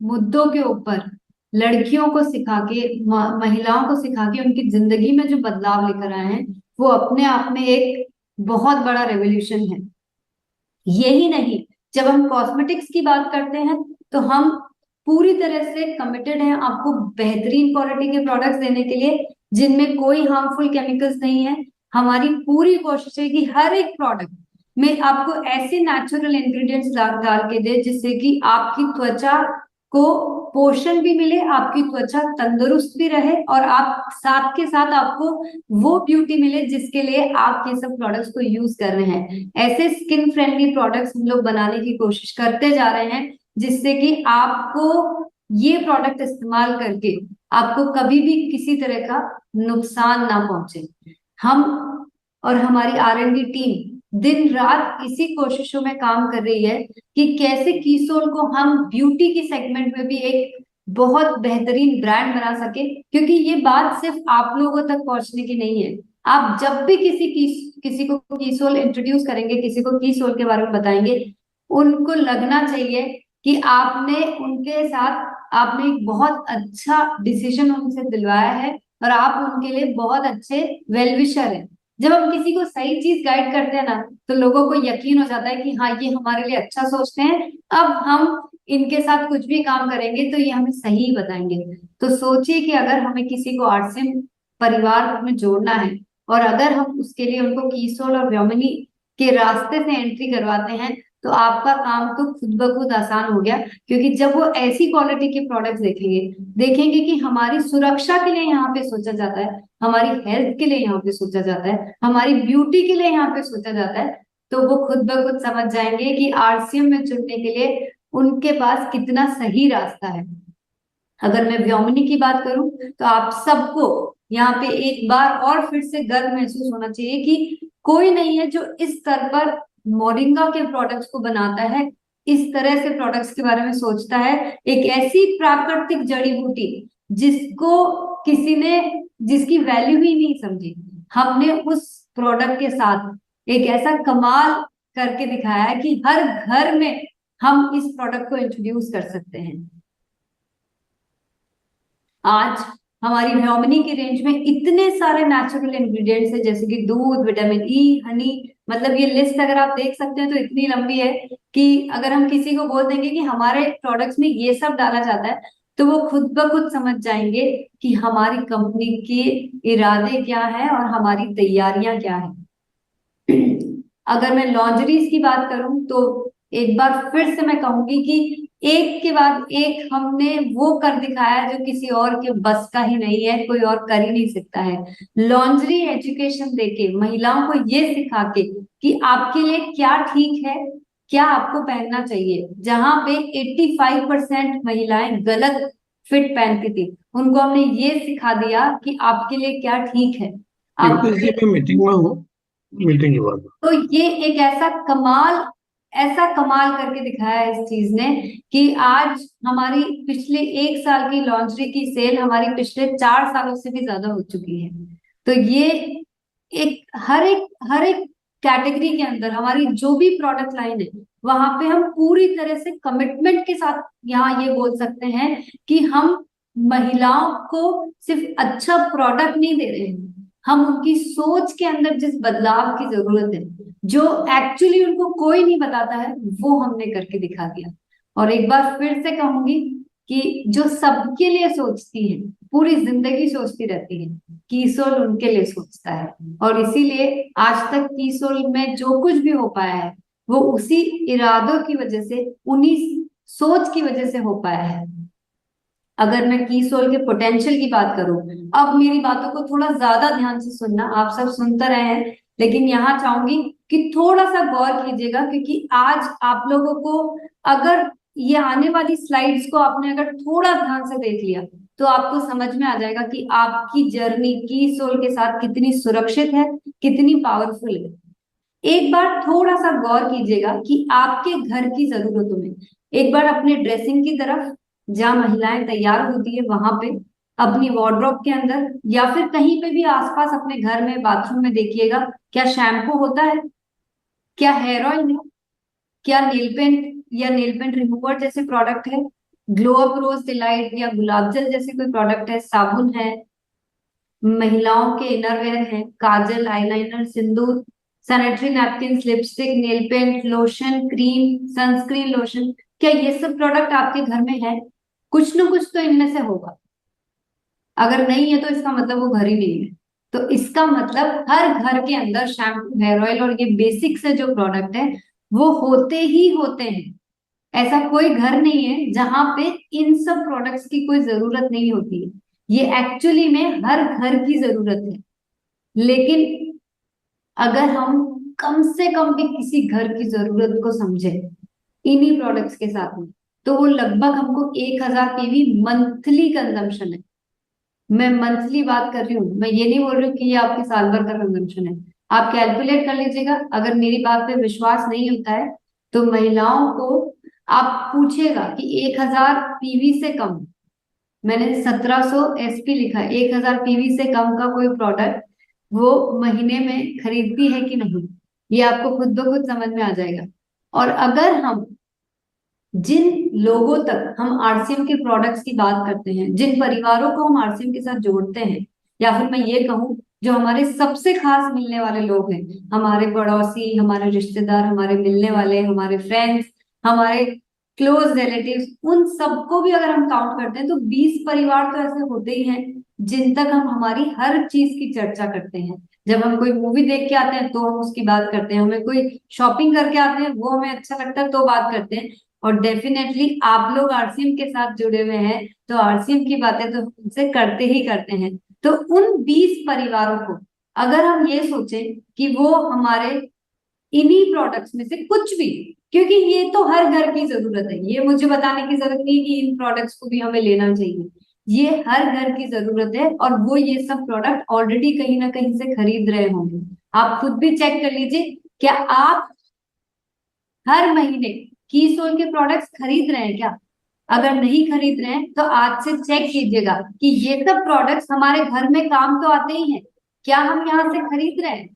S2: मुद्दों के ऊपर लड़कियों को सिखा के, महिलाओं को सिखा के उनकी जिंदगी में जो बदलाव लेकर आए हैं, वो अपने आप में एक बहुत बड़ा रेवोल्यूशन है। यही नहीं, जब हम कॉस्मेटिक्स की बात करते हैं तो हम पूरी तरह से कमिटेड हैं आपको बेहतरीन क्वालिटी के प्रोडक्ट्स देने के लिए, जिनमें कोई हार्मफुल केमिकल्स नहीं है। हमारी पूरी कोशिश है कि हर एक प्रोडक्ट में आपको ऐसे नेचुरल इंग्रेडिएंट्स डाल के दे जिससे कि आपकी त्वचा को पोषण भी मिले, आपकी त्वचा तंदुरुस्त भी रहे, और आप साथ के साथ आपको वो ब्यूटी मिले जिसके लिए आप ये सब प्रोडक्ट्स को यूज कर रहे हैं। ऐसे स्किन फ्रेंडली प्रोडक्ट्स हम लोग बनाने की कोशिश करते जा रहे हैं जिससे कि आपको ये प्रोडक्ट इस्तेमाल करके आपको कभी भी किसी तरह का नुकसान ना पहुंचे। हम और हमारी R&D टीम दिन रात इसी कोशिशों में काम कर रही है कि कैसे कीसोल को हम ब्यूटी की सेगमेंट में भी एक बहुत बेहतरीन ब्रांड बना सके, क्योंकि ये बात सिर्फ आप लोगों तक पहुंचने की नहीं है। आप जब भी किसी को कीसोल इंट्रोड्यूस करेंगे, किसी को कीसोल के बारे में बताएंगे, उनको लगना चाहिए कि आपने उनके साथ आपने एक बहुत अच्छा डिसीजन उनसे दिलवाया है और आप उनके लिए बहुत अच्छे वेल विशर हैं। जब हम किसी को सही चीज गाइड करते हैं ना, तो लोगों को यकीन हो जाता है कि हाँ, ये हमारे लिए अच्छा सोचते हैं, अब हम इनके साथ कुछ भी काम करेंगे तो ये हमें सही ही बताएंगे। तो सोचिए कि अगर हमें किसी को आरसीएम परिवार में जोड़ना है और अगर हम उसके लिए उनको कीसोल और व्योमिनी के रास्ते से एंट्री करवाते हैं, तो आपका काम तो खुद ब खुद आसान हो गया, क्योंकि जब वो ऐसी क्वालिटी के प्रोडक्ट्स देखेंगे कि हमारी सुरक्षा के लिए यहाँ पे सोचा जाता है, हमारी हेल्थ के लिए यहाँ पे सोचा जाता है, हमारी ब्यूटी के लिए यहाँ पे सोचा जाता है, तो वो खुद ब खुद समझ जाएंगे कि आरसीएम में जुड़ने के लिए उनके पास कितना सही रास्ता है। अगर मैं व्योमिनी की बात करूं तो आप सबको यहाँ पे एक बार और फिर से गर्व महसूस होना चाहिए कि कोई नहीं है जो इस स्तर पर मोरिंगा के प्रोडक्ट्स को बनाता है, इस तरह से प्रोडक्ट्स के बारे में सोचता है। एक ऐसी प्राकृतिक जड़ी बूटी जिसको किसी ने जिसकी वैल्यू ही नहीं समझी, हमने उस प्रोडक्ट के साथ एक ऐसा कमाल करके दिखाया है कि हर घर में हम इस प्रोडक्ट को इंट्रोड्यूस कर सकते हैं। आज हमारी व्योमिनी की रेंज में इतने सारे नेचुरल इंग्रेडिएंट्स हैं, जैसे कि दूध, विटामिन ई, हनी, मतलब ये लिस्ट अगर आप देख सकते हैं तो इतनी लंबी है कि अगर हम किसी को बोल देंगे कि हमारे प्रोडक्ट्स में ये सब डाला जाता है, तो वो खुद ब खुद समझ जाएंगे कि हमारी कंपनी के इरादे क्या है और हमारी तैयारियां क्या है। अगर मैं लॉन्जरीज की बात करूं तो एक बार फिर से मैं कहूंगी कि एक के बाद एक हमने वो कर दिखाया जो किसी और के बस का ही नहीं है, कोई और कर ही नहीं सकता है। लॉन्ड्री एजुकेशन देके महिलाओं को ये सिखा के कि आपके लिए क्या ठीक है, क्या आपको पहनना चाहिए। जहां पे 85% महिलाएं गलत फिट पहनती थी, उनको हमने ये सिखा दिया कि आपके लिए क्या ठीक है।
S9: मीटिंग में हूँ, मीटिंग के बाद।
S2: तो ये एक ऐसा कमाल करके दिखाया है इस चीज ने कि आज हमारी पिछले 1 साल की लॉन्ड्री की सेल हमारी पिछले 4 सालों से भी ज्यादा हो चुकी है। तो ये हर एक कैटेगरी के अंदर हमारी जो भी प्रोडक्ट लाइन है, वहां पे हम पूरी तरह से कमिटमेंट के साथ यहाँ ये बोल सकते हैं कि हम महिलाओं को सिर्फ अच्छा प्रोडक्ट नहीं दे रहे हैं, हम उनकी सोच के अंदर जिस बदलाव की जरूरत है, जो एक्चुअली उनको कोई नहीं बताता है, वो हमने करके दिखा दिया। और एक बार फिर से कहूंगी कि जो सबके लिए सोचती है, पूरी जिंदगी सोचती रहती है, कीसोल उनके लिए सोचता है। और इसीलिए आज तक कीसोल में जो कुछ भी हो पाया है वो उसी इरादों की वजह से, उन्हीं सोच की वजह से हो पाया है। अगर मैं कीसोल के पोटेंशियल की बात करूं, अब मेरी बातों को थोड़ा ज्यादा ध्यान से सुनना, आप सब सुनते रहे हैं, लेकिन यहाँ चाहूंगी कि थोड़ा सा गौर कीजिएगा, क्योंकि आज आप लोगों को अगर ये आने वाली स्लाइड्स को आपने अगर थोड़ा ध्यान से देख लिया तो आपको समझ में आ जाएगा कि आपकी जर्नी कीसोल के साथ कितनी सुरक्षित है, कितनी पावरफुल है। एक बार थोड़ा सा गौर कीजिएगा कि आपके घर की जरूरतों में, एक बार अपने ड्रेसिंग की तरफ, जहां महिलाएं तैयार होती है वहां पे, अपनी वार्डरोब के अंदर या फिर कहीं पे भी आसपास अपने घर में, बाथरूम में देखिएगा, क्या शैम्पू होता है, क्या हेयर ऑयल है, क्या नेल पेंट या नेल पेंट रिमूवर जैसे प्रोडक्ट है, ग्लो अप रोज डिलाइट या गुलाब जल जैसे कोई प्रोडक्ट है, साबुन है, महिलाओं के इनरवेयर है, kajal, eyeliner, sindoor, sanitary napkin, lipstick, nail paint, lotion, cream, sunscreen lotion, क्या ये सब प्रोडक्ट आपके घर में है? कुछ न कुछ तो इनमें से होगा। अगर नहीं है तो इसका मतलब वो घर ही नहीं है। तो इसका मतलब हर घर के अंदर शैम्पू, हेयर ऑयल और ये बेसिक से जो प्रोडक्ट है वो होते ही होते हैं। ऐसा कोई घर नहीं है जहां पे इन सब प्रोडक्ट्स की कोई जरूरत नहीं होती है। ये एक्चुअली में हर घर की जरूरत है। लेकिन अगर हम कम से कम भी किसी घर की जरूरत को समझे इन्हीं प्रोडक्ट्स के साथ में, तो वो लगभग हमको 1000 पीवी मंथली कंजम्पशन है। मैं मंथली बात कर रही हूँ, मैं ये नहीं बोल रही हूँ कि ये आपके साल भर का कंजम्पशन है। आप कैलकुलेट कर लीजिएगा। अगर मेरी बात पे विश्वास नहीं होता है तो महिलाओं को आप पूछेगा कि 1000 पीवी से कम, मैंने 1700 एसपी लिखा है, 1000 पीवी से कम का कोई प्रोडक्ट वो महीने में खरीदती है कि नहीं, ये आपको खुद ब खुद समझ में आ जाएगा। और अगर हम जिन लोगों तक हम आरसीएम के प्रोडक्ट्स की बात करते हैं, जिन परिवारों को हम आरसीएम के साथ जोड़ते हैं, या फिर मैं ये कहूँ जो हमारे सबसे खास मिलने वाले लोग हैं, हमारे पड़ोसी, हमारे रिश्तेदार, हमारे मिलने वाले, हमारे फ्रेंड्स, हमारे क्लोज रिलेटिव्स, उन सबको भी अगर हम काउंट करते हैं तो 20 परिवार तो ऐसे होते ही हैं जिन तक हम हमारी हर चीज की चर्चा करते हैं। जब हम कोई मूवी देख के आते हैं तो हम उसकी बात करते हैं, हमें कोई शॉपिंग करके आते हैं वो हमें अच्छा लगता है तो बात करते हैं। और डेफिनेटली आप लोग आरसीएम के साथ जुड़े हुए हैं तो आरसीएम की बातें तो उनसे करते ही करते हैं। तो उन 20 परिवारों को अगर हम ये सोचें कि वो हमारे इन्हीं प्रोडक्ट्स में से कुछ भी, क्योंकि ये तो हर घर की जरूरत है, ये मुझे बताने की जरूरत नहीं कि इन प्रोडक्ट्स को भी हमें लेना चाहिए, ये हर घर की जरूरत है और वो ये सब प्रोडक्ट ऑलरेडी कहीं ना कहीं से खरीद रहे होंगे। आप खुद भी चेक कर लीजिए, क्या आप हर महीने कीसोल के प्रोडक्ट्स खरीद रहे हैं क्या? अगर नहीं खरीद रहे हैं तो आज से चेक कीजिएगा कि ये सब प्रोडक्ट्स हमारे घर में काम तो आते ही हैं, क्या हम यहाँ से खरीद रहे हैं?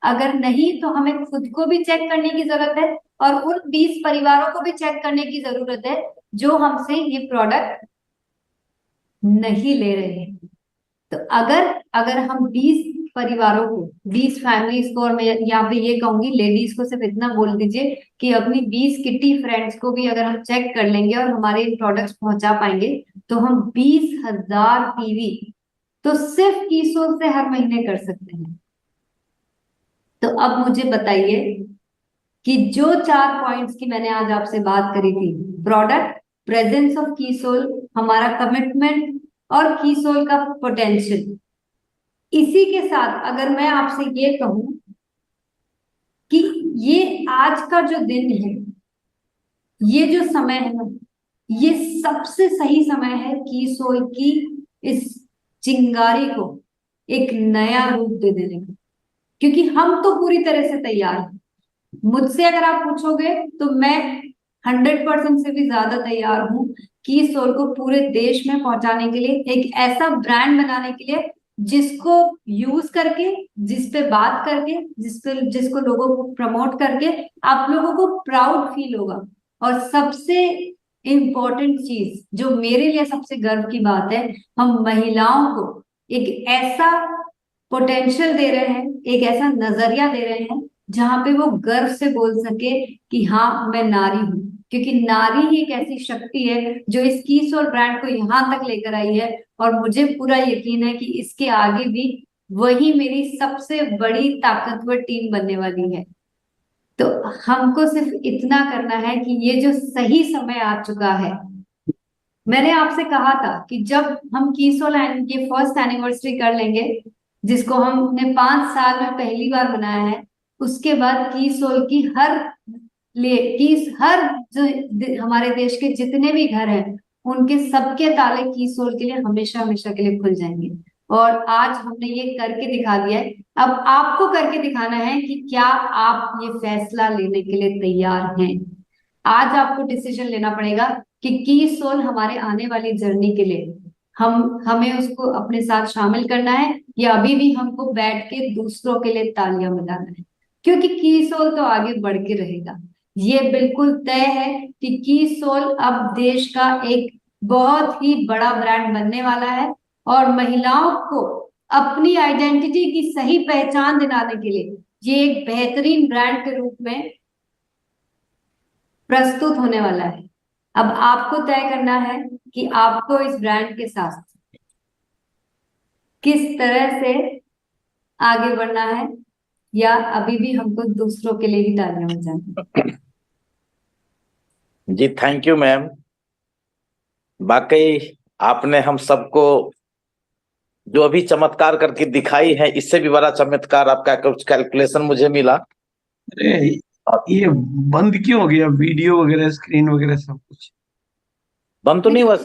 S2: अगर नहीं तो हमें खुद को भी चेक करने की जरूरत है और उन 20 परिवारों को भी चेक करने की जरूरत है जो हमसे ये प्रोडक्ट नहीं ले रहे हैं। तो अगर हम 20 परिवारों को, 20 फैमिलीज को, और मैं यहाँ पे ये कहूंगी लेडीज को सिर्फ इतना बोल दीजिए कि अपनी 20 किटी फ्रेंड्स को भी अगर हम चेक कर लेंगे और हमारे इन प्रोडक्ट्स पहुंचा पाएंगे तो हम 20,000 पीवी तो सिर्फ कीसोल से हर महीने कर सकते हैं। तो अब मुझे बताइए कि जो 4 पॉइंट्स की मैंने आज आपसे बात करी थी, प्रोडक्ट, प्रेजेंस ऑफ कीसोल, हमारा कमिटमेंट और कीसोल का पोटेंशियल, इसी के साथ अगर मैं आपसे ये कहूं कि ये आज का जो दिन है, ये जो समय है ना, ये सबसे सही समय है कीसोल की इस चिंगारी को एक नया रूप दे देने का, क्योंकि हम तो पूरी तरह से तैयार हैं। मुझसे अगर आप पूछोगे तो मैं 100% से भी ज्यादा तैयार हूं कीसोल को पूरे देश में पहुंचाने के लिए, एक ऐसा ब्रांड बनाने के लिए जिसको यूज करके, जिस पे बात करके, जिसको लोगों को प्रमोट करके आप लोगों को प्राउड फील होगा। और सबसे इम्पोर्टेंट चीज जो मेरे लिए सबसे गर्व की बात है, हम महिलाओं को एक ऐसा पोटेंशियल दे रहे हैं, एक ऐसा नजरिया दे रहे हैं जहां पे वो गर्व से बोल सके कि हाँ मैं नारी हूं, क्योंकि नारी ही एक ऐसी शक्ति है जो इस कीसोल ब्रांड को यहाँ तक लेकर आई है। और मुझे पूरा यकीन है कि इसके आगे भी वही मेरी सबसे बड़ी ताकतवर टीम बनने वाली है। तो हमको सिर्फ इतना करना है कि ये जो सही समय आ चुका है, मैंने आपसे कहा था कि जब हम कीसोल की फर्स्ट एनिवर्सरी कर लेंगे, जिसको हमने 5 साल में पहली बार मनाया है, उसके बाद कीसोल की हर जो हमारे देश के जितने भी घर हैं उनके सबके ताले कीसोल के लिए हमेशा हमेशा के लिए खुल जाएंगे। और आज हमने ये करके दिखा दिया है, अब आपको करके दिखाना है कि क्या आप ये फैसला लेने के लिए तैयार हैं। आज आपको डिसीजन लेना पड़ेगा कि कीसोल हमारे आने वाली जर्नी के लिए हमें उसको अपने साथ शामिल करना है या अभी भी हमको बैठ के दूसरों के लिए तालियां बजाना है, क्योंकि कीसोल तो आगे बढ़ के रहेगा। ये बिल्कुल तय है कि कीसोल अब देश का एक बहुत ही बड़ा ब्रांड बनने वाला है और महिलाओं को अपनी आइडेंटिटी की सही पहचान दिलाने के लिए ये एक बेहतरीन ब्रांड के रूप में प्रस्तुत होने वाला है। अब आपको तय करना है कि आपको इस ब्रांड के साथ किस तरह से आगे बढ़ना है, या अभी भी हमको दूसरों के लिए ही तालियां बजानी?
S1: जी थैंक यू मैम। वाकई आपने हम सबको जो अभी चमत्कार करके दिखाई है, इससे भी बड़ा चमत्कार आपका कुछ कैलकुलेशन मुझे मिला।
S9: अरे ये बंद क्यों हो गया वीडियो वगैरह, स्क्रीन वगैरह सब कुछ?
S1: बंद तो नहीं हुआ,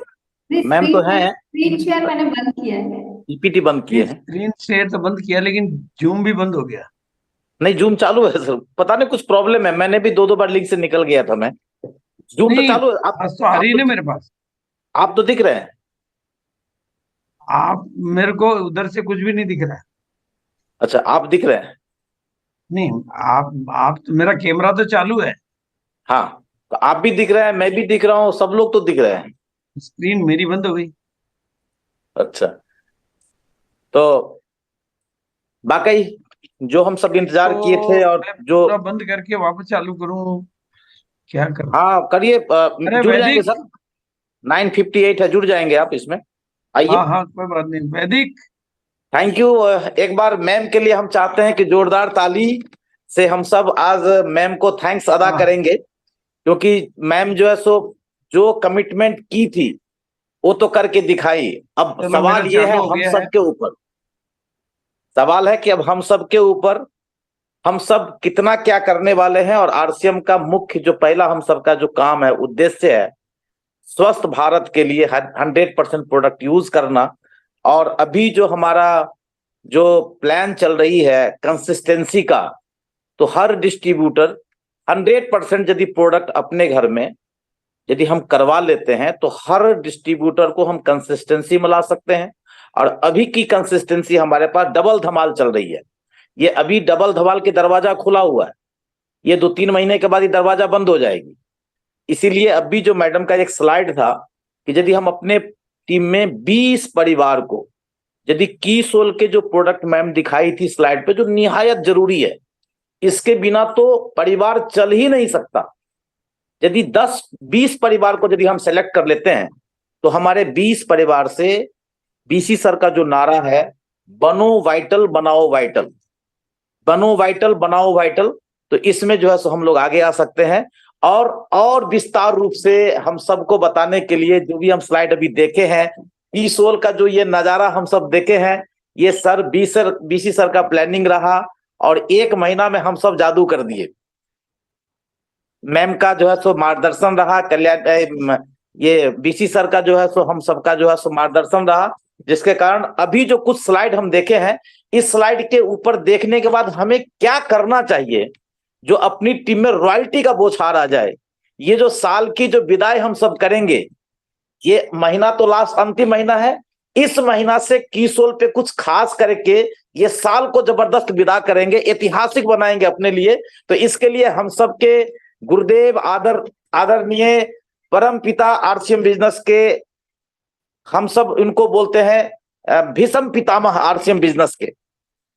S1: मैम तो है।
S2: स्क्रीन शेयर मैंने बंद किया है।
S1: पीपीटी बंद किए हैं।
S9: स्क्रीन शेयर तो बंद किया, लेकिन जूम भी बंद हो गया।
S1: नहीं जूम चालू है सर, पता नहीं कुछ प्रॉब्लम है, मैंने भी 2 बार लिंक से निकल गया था मैं। जूम तो
S9: नहीं,
S1: चालू है।
S9: आज तो आ रही है ना मेरे पास।
S1: आप तो दिख रहे हैं।
S9: आप मेरे को उधर से कुछ भी नहीं दिख रहा है।
S1: अच्छा आप दिख रहे हैं।
S9: नहीं, आप तो, मेरा कैमरा तो चालू है।
S1: हाँ तो आप भी दिख रहे हैं, मैं भी दिख रहा हूँ, सब लोग तो दिख रहे हैं।
S9: स्क्रीन मेरी बंद हो गई।
S1: अच्छा तो वाकई जो हम सब इंतजार
S9: तो
S1: किए थे और
S9: मैं
S1: जो
S9: पूरा बंद करके वापस चालू करूं, क्या करूं?
S1: हाँ करिए,
S9: अरे
S1: जुड़ जाएंगे
S9: वैदिक।
S1: सर। 9:58 है, जुड़ जाएंगे आप इसमें, आइए।
S9: हाँ हाँ, कोई बात नहीं वैदिक।
S1: Thank you. एक बार मैम के लिए हम चाहते हैं कि जोरदार ताली से हम सब आज मैम को थैंक्स अदा
S9: हाँ।
S1: करेंगे, क्योंकि मैम जो है सो जो कमिटमेंट की थी वो तो करके दिखाई। अब
S9: चलो,
S1: सवाल
S9: मेरा
S1: ये है
S9: चालू हो
S1: हम
S9: गया है।
S1: सब के ऊपर, सवाल है कि अब हम सब के ऊपर हम सब कितना क्या करने वाले हैं। और आरसीएम का मुख्य जो पहला हम सबका जो काम है, उद्देश्य है स्वस्थ भारत के लिए 100% प्रोडक्ट यूज करना। और अभी जो हमारा जो प्लान चल रही है कंसिस्टेंसी का, तो हर डिस्ट्रीब्यूटर 100% यदि प्रोडक्ट अपने घर में यदि हम करवा लेते हैं तो हर डिस्ट्रीब्यूटर को हम कंसिस्टेंसी में ला सकते हैं। और अभी की कंसिस्टेंसी हमारे पास डबल धमाल चल रही है। ये अभी डबल धमाल के दरवाजा खुला हुआ है, ये 2-3 महीने के बाद ये दरवाजा बंद हो जाएगी। इसीलिए अभी जो मैडम का एक स्लाइड था कि यदि हम अपने टीम में 20 परिवार को, यदि कीसोल के जो प्रोडक्ट मैम दिखाई थी स्लाइड पे, जो निहायत जरूरी है, इसके बिना तो परिवार चल ही नहीं सकता। यदि 10-20 परिवार को यदि हम सेलेक्ट कर लेते हैं तो हमारे 20 परिवार से बीसी सर का जो नारा है, बनो वाइटल बनाओ वाइटल, बनो वाइटल बनाओ वाइटल, तो इसमें जो है सो हम लोग आगे आ सकते हैं। और विस्तार रूप से हम सबको बताने के लिए जो भी हम स्लाइड अभी देखे हैं, कीसोल का जो ये नजारा हम सब देखे हैं, ये सर बीसी सर का प्लानिंग रहा और 1 महीना में हम सब जादू कर दिए। मैम का जो है सो मार्गदर्शन रहा, कल्याण ये बीसी सर का जो है सो हम सबका जो है सो मार्गदर्शन रहा, जिसके कारण अभी जो कुछ स्लाइड हम देखे हैं, इस स्लाइड के ऊपर देखने के बाद हमें क्या करना चाहिए जो अपनी टीम में रॉयल्टी का बौछार आ जाए। ये जो साल की जो विदाई हम सब करेंगे, ये महीना तो लास्ट अंतिम महीना है, इस महीना से कीसोल पे कुछ खास करके ये साल को जबरदस्त विदा करेंगे, ऐतिहासिक बनाएंगे अपने लिए। तो इसके लिए हम सबके गुरुदेव आदरणीय परम पिता आरसीएम बिजनेस के, हम सब इनको बोलते हैं भीषम पितामह आरसीएम बिजनेस के,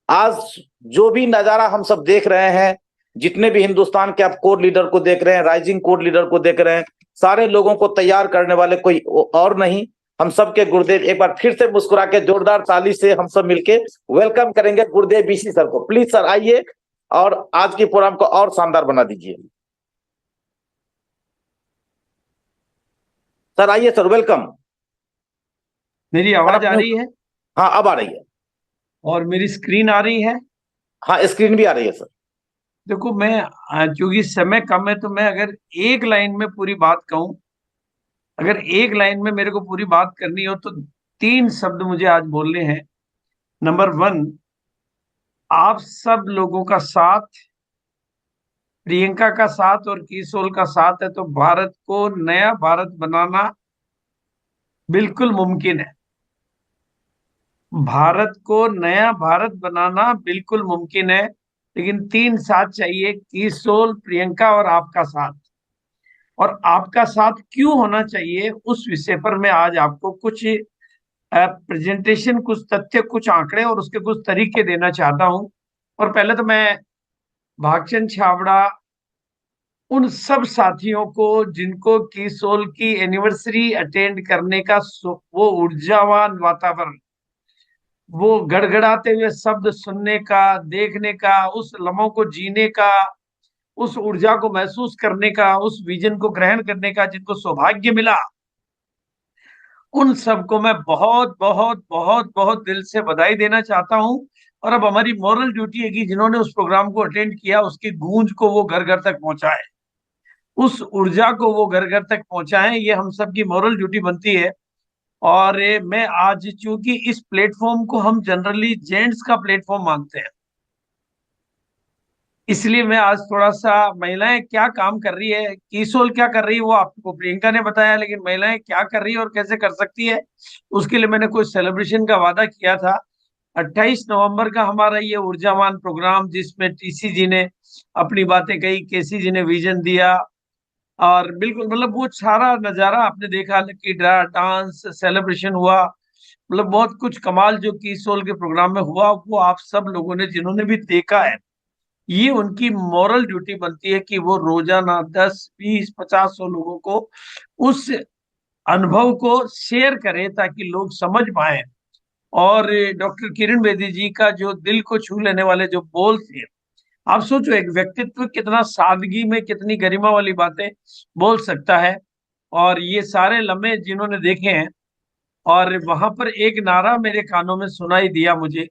S1: आज जो भी नजारा हम सब देख रहे हैं, जितने भी हिंदुस्तान के आप कोर लीडर को देख रहे हैं, राइजिंग कोर लीडर को देख रहे हैं, सारे लोगों को तैयार करने वाले कोई और नहीं, हम सब के गुरुदेव। एक बार फिर से मुस्कुरा के जोरदार ताली से हम सब मिलके वेलकम करेंगे गुरुदेव बीसी सर को। प्लीज सर आइए और आज के प्रोग्राम को और शानदार बना दीजिए। सर आइए सर, वेलकम।
S9: मेरी आवाज आ रही है?
S1: हाँ अब आ रही है।
S9: और मेरी स्क्रीन आ रही है?
S1: हाँ स्क्रीन भी आ रही है सर।
S9: देखो, मैं क्योंकि समय कम है, तो मैं अगर एक लाइन में पूरी बात कहूं, अगर एक लाइन में मेरे को पूरी बात करनी हो, तो 3 शब्द मुझे आज बोलने हैं। नंबर 1, आप सब लोगों का साथ, प्रियंका का साथ और कीसोल का साथ है तो भारत को नया भारत बनाना बिल्कुल मुमकिन है। भारत को नया भारत बनाना बिल्कुल मुमकिन है, लेकिन 3 साथ चाहिए, कीसोल, प्रियंका और आपका साथ। और आपका साथ क्यों होना चाहिए, उस विषय पर मैं आज आपको कुछ प्रेजेंटेशन, कुछ तथ्य, कुछ आंकड़े और उसके कुछ तरीके देना चाहता हूं। और पहले तो मैं भागचंद छाबड़ा उन सब साथियों को जिनको की सोल की एनिवर्सरी अटेंड करने का वो ऊर्जावान वातावरण, वो गड़गड़ाते हुए शब्द सुनने का, देखने का, उस लम्हों को जीने का, उस ऊर्जा को महसूस करने का, उस विजन को ग्रहण करने का जिनको सौभाग्य मिला, उन सबको मैं बहुत बहुत बहुत बहुत दिल से बधाई देना चाहता हूं। और अब हमारी मॉरल ड्यूटी है कि जिन्होंने उस प्रोग्राम को अटेंड किया उसकी गूंज को वो घर घर तक पहुंचाए, उस ऊर्जा को वो घर घर तक पहुंचाएं, ये हम सब की मॉरल ड्यूटी बनती है। और मैं आज, चूंकि इस प्लेटफॉर्म को हम जनरली जेंट्स का प्लेटफॉर्म मानते हैं, इसलिए मैं आज थोड़ा सा महिलाएं क्या काम कर रही है, कीसोल क्या कर रही है, वो आपको प्रियंका ने बताया, लेकिन महिलाएं क्या कर रही है और कैसे कर सकती है, उसके लिए मैंने कुछ सेलिब्रेशन का वादा किया था। 28 नवंबर का हमारा ये ऊर्जावान प्रोग्राम, जिसमें टीसी जी ने अपनी बातें कही, केसी जी ने विजन दिया, और बिल्कुल मतलब वो सारा नजारा आपने देखा, लकी ड्रा, डांस, सेलिब्रेशन हुआ, मतलब बहुत कुछ कमाल जो कीसोल के प्रोग्राम में हुआ, वो आप सब लोगों ने जिन्होंने भी देखा है, ये उनकी मॉरल ड्यूटी बनती है कि वो रोजाना 10, 20, 50, 100 लोगों को उस अनुभव को शेयर करें ताकि लोग समझ पाए। और डॉक्टर किरण बेदी जी का जो दिल को छू लेने वाले जो बोल थे, आप सोचो एक व्यक्तित्व कितना सादगी में कितनी गरिमा वाली बातें बोल सकता है। और ये सारे लम्हे जिन्होंने देखे हैं, और वहां पर एक नारा मेरे कानों में सुनाई दिया मुझे,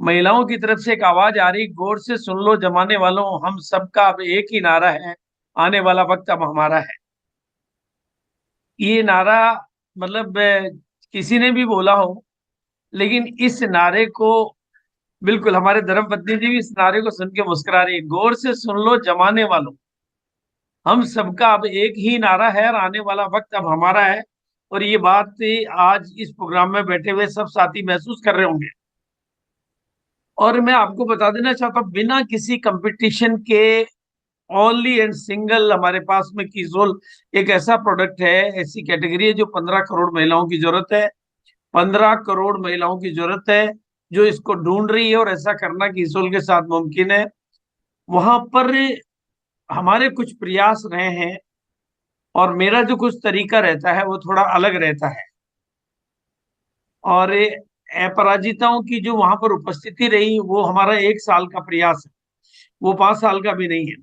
S9: महिलाओं की तरफ से एक आवाज आ रही, गौर से सुन लो जमाने वालों, हम सबका अब एक ही नारा है, आने वाला वक्त अब हमारा है। ये नारा मतलब किसी ने भी बोला हो, लेकिन इस नारे को बिल्कुल हमारे धर्मपत्नी जी भी इस नारे को सुन के मुस्कुरा रही है, गौर से सुन लो जमाने वालों, हम सबका अब एक ही नारा है और आने वाला वक्त अब हमारा है। और ये बात आज इस प्रोग्राम में बैठे हुए सब साथी महसूस कर रहे होंगे। और मैं आपको बता देना चाहता हूँ, बिना किसी कंपटीशन के ओनली एंड सिंगल हमारे पास में कीसोल एक ऐसा प्रोडक्ट है, ऐसी कैटेगरी है जो 15 करोड़ महिलाओं की जरूरत है, 15 करोड़ महिलाओं की जरूरत है जो इसको ढूंढ रही है, और ऐसा करना कीसोल के साथ मुमकिन है। वहां पर हमारे कुछ प्रयास रहे हैं, और मेरा जो कुछ तरीका रहता है वो थोड़ा अलग रहता है। और अपराजिताओं की जो वहां पर उपस्थिति रही, वो हमारा 1 साल का प्रयास है, वो 5 साल का भी नहीं है।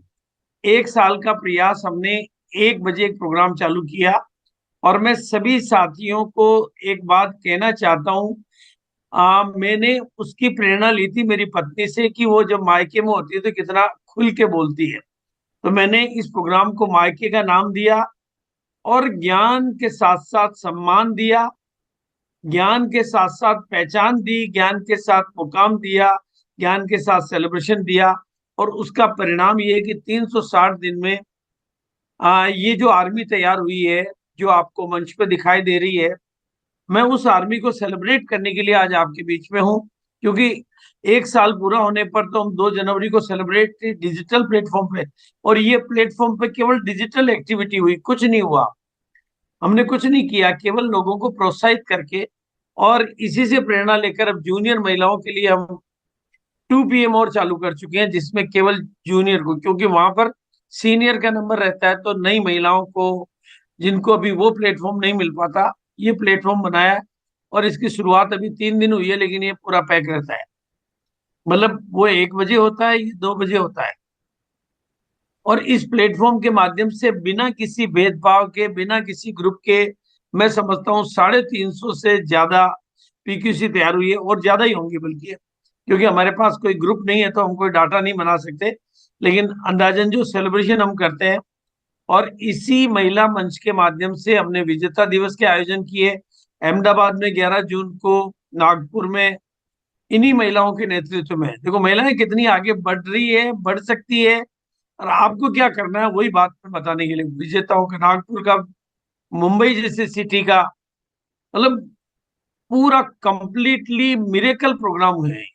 S9: 1 साल का प्रयास हमने 1 बजे एक प्रोग्राम चालू किया। और मैं सभी साथियों को एक बात कहना चाहता हूँ, मैंने उसकी प्रेरणा ली थी मेरी पत्नी से कि वो जब मायके में होती है तो कितना खुल के बोलती है। तो मैंने इस प्रोग्राम को मायके का नाम दिया, और ज्ञान के साथ साथ सम्मान दिया, ज्ञान के साथ साथ पहचान दी, ज्ञान के साथ मुकाम दिया, ज्ञान के साथ सेलिब्रेशन दिया। और उसका परिणाम ये है कि 360 दिन में ये जो आर्मी तैयार हुई है, जो आपको मंच पे दिखाई दे रही है, मैं उस आर्मी को सेलिब्रेट करने के लिए आज आपके बीच में हूँ। क्योंकि 1 साल पूरा होने पर तो हम 2 जनवरी को सेलिब्रेट डिजिटल प्लेटफॉर्म पे, और ये प्लेटफॉर्म पे केवल डिजिटल एक्टिविटी हुई, कुछ नहीं हुआ, हमने कुछ नहीं किया, केवल लोगों को प्रोत्साहित करके। और इसी से प्रेरणा लेकर अब जूनियर महिलाओं के लिए हम 2 PM और चालू कर चुके हैं, जिसमें केवल जूनियर को, क्योंकि वहां पर सीनियर का नंबर रहता है, तो नई महिलाओं को जिनको अभी वो प्लेटफॉर्म नहीं मिल पाता, ये प्लेटफॉर्म बनाया है। और इसकी शुरुआत अभी 3 दिन हुई है, लेकिन ये पूरा पैक रहता है, मतलब वो 1 बजे होता है, ये 2 बजे होता है। और इस प्लेटफॉर्म के माध्यम से बिना किसी भेदभाव के, बिना किसी ग्रुप के, मैं समझता हूँ 350 से ज्यादा PQC तैयार हुई है, और ज्यादा ही होंगी बल्कि, क्योंकि हमारे पास कोई ग्रुप नहीं है तो हम कोई डाटा नहीं बना सकते। लेकिन अंदाजन जो सेलिब्रेशन हम करते हैं, और इसी महिला मंच के माध्यम से हमने विजेता दिवस के आयोजन किए, अहमदाबाद में 11 जून को, नागपुर में, इन्हीं महिलाओं के नेतृत्व में। देखो महिलाएं कितनी आगे बढ़ रही है, बढ़ सकती है, और आपको क्या करना है वही बात में बताने के लिए विजेताओं का, नागपुर का, मुंबई जैसे सिटी का, मतलब पूरा कंप्लीटली मिरेकल प्रोग्राम हुए हैं।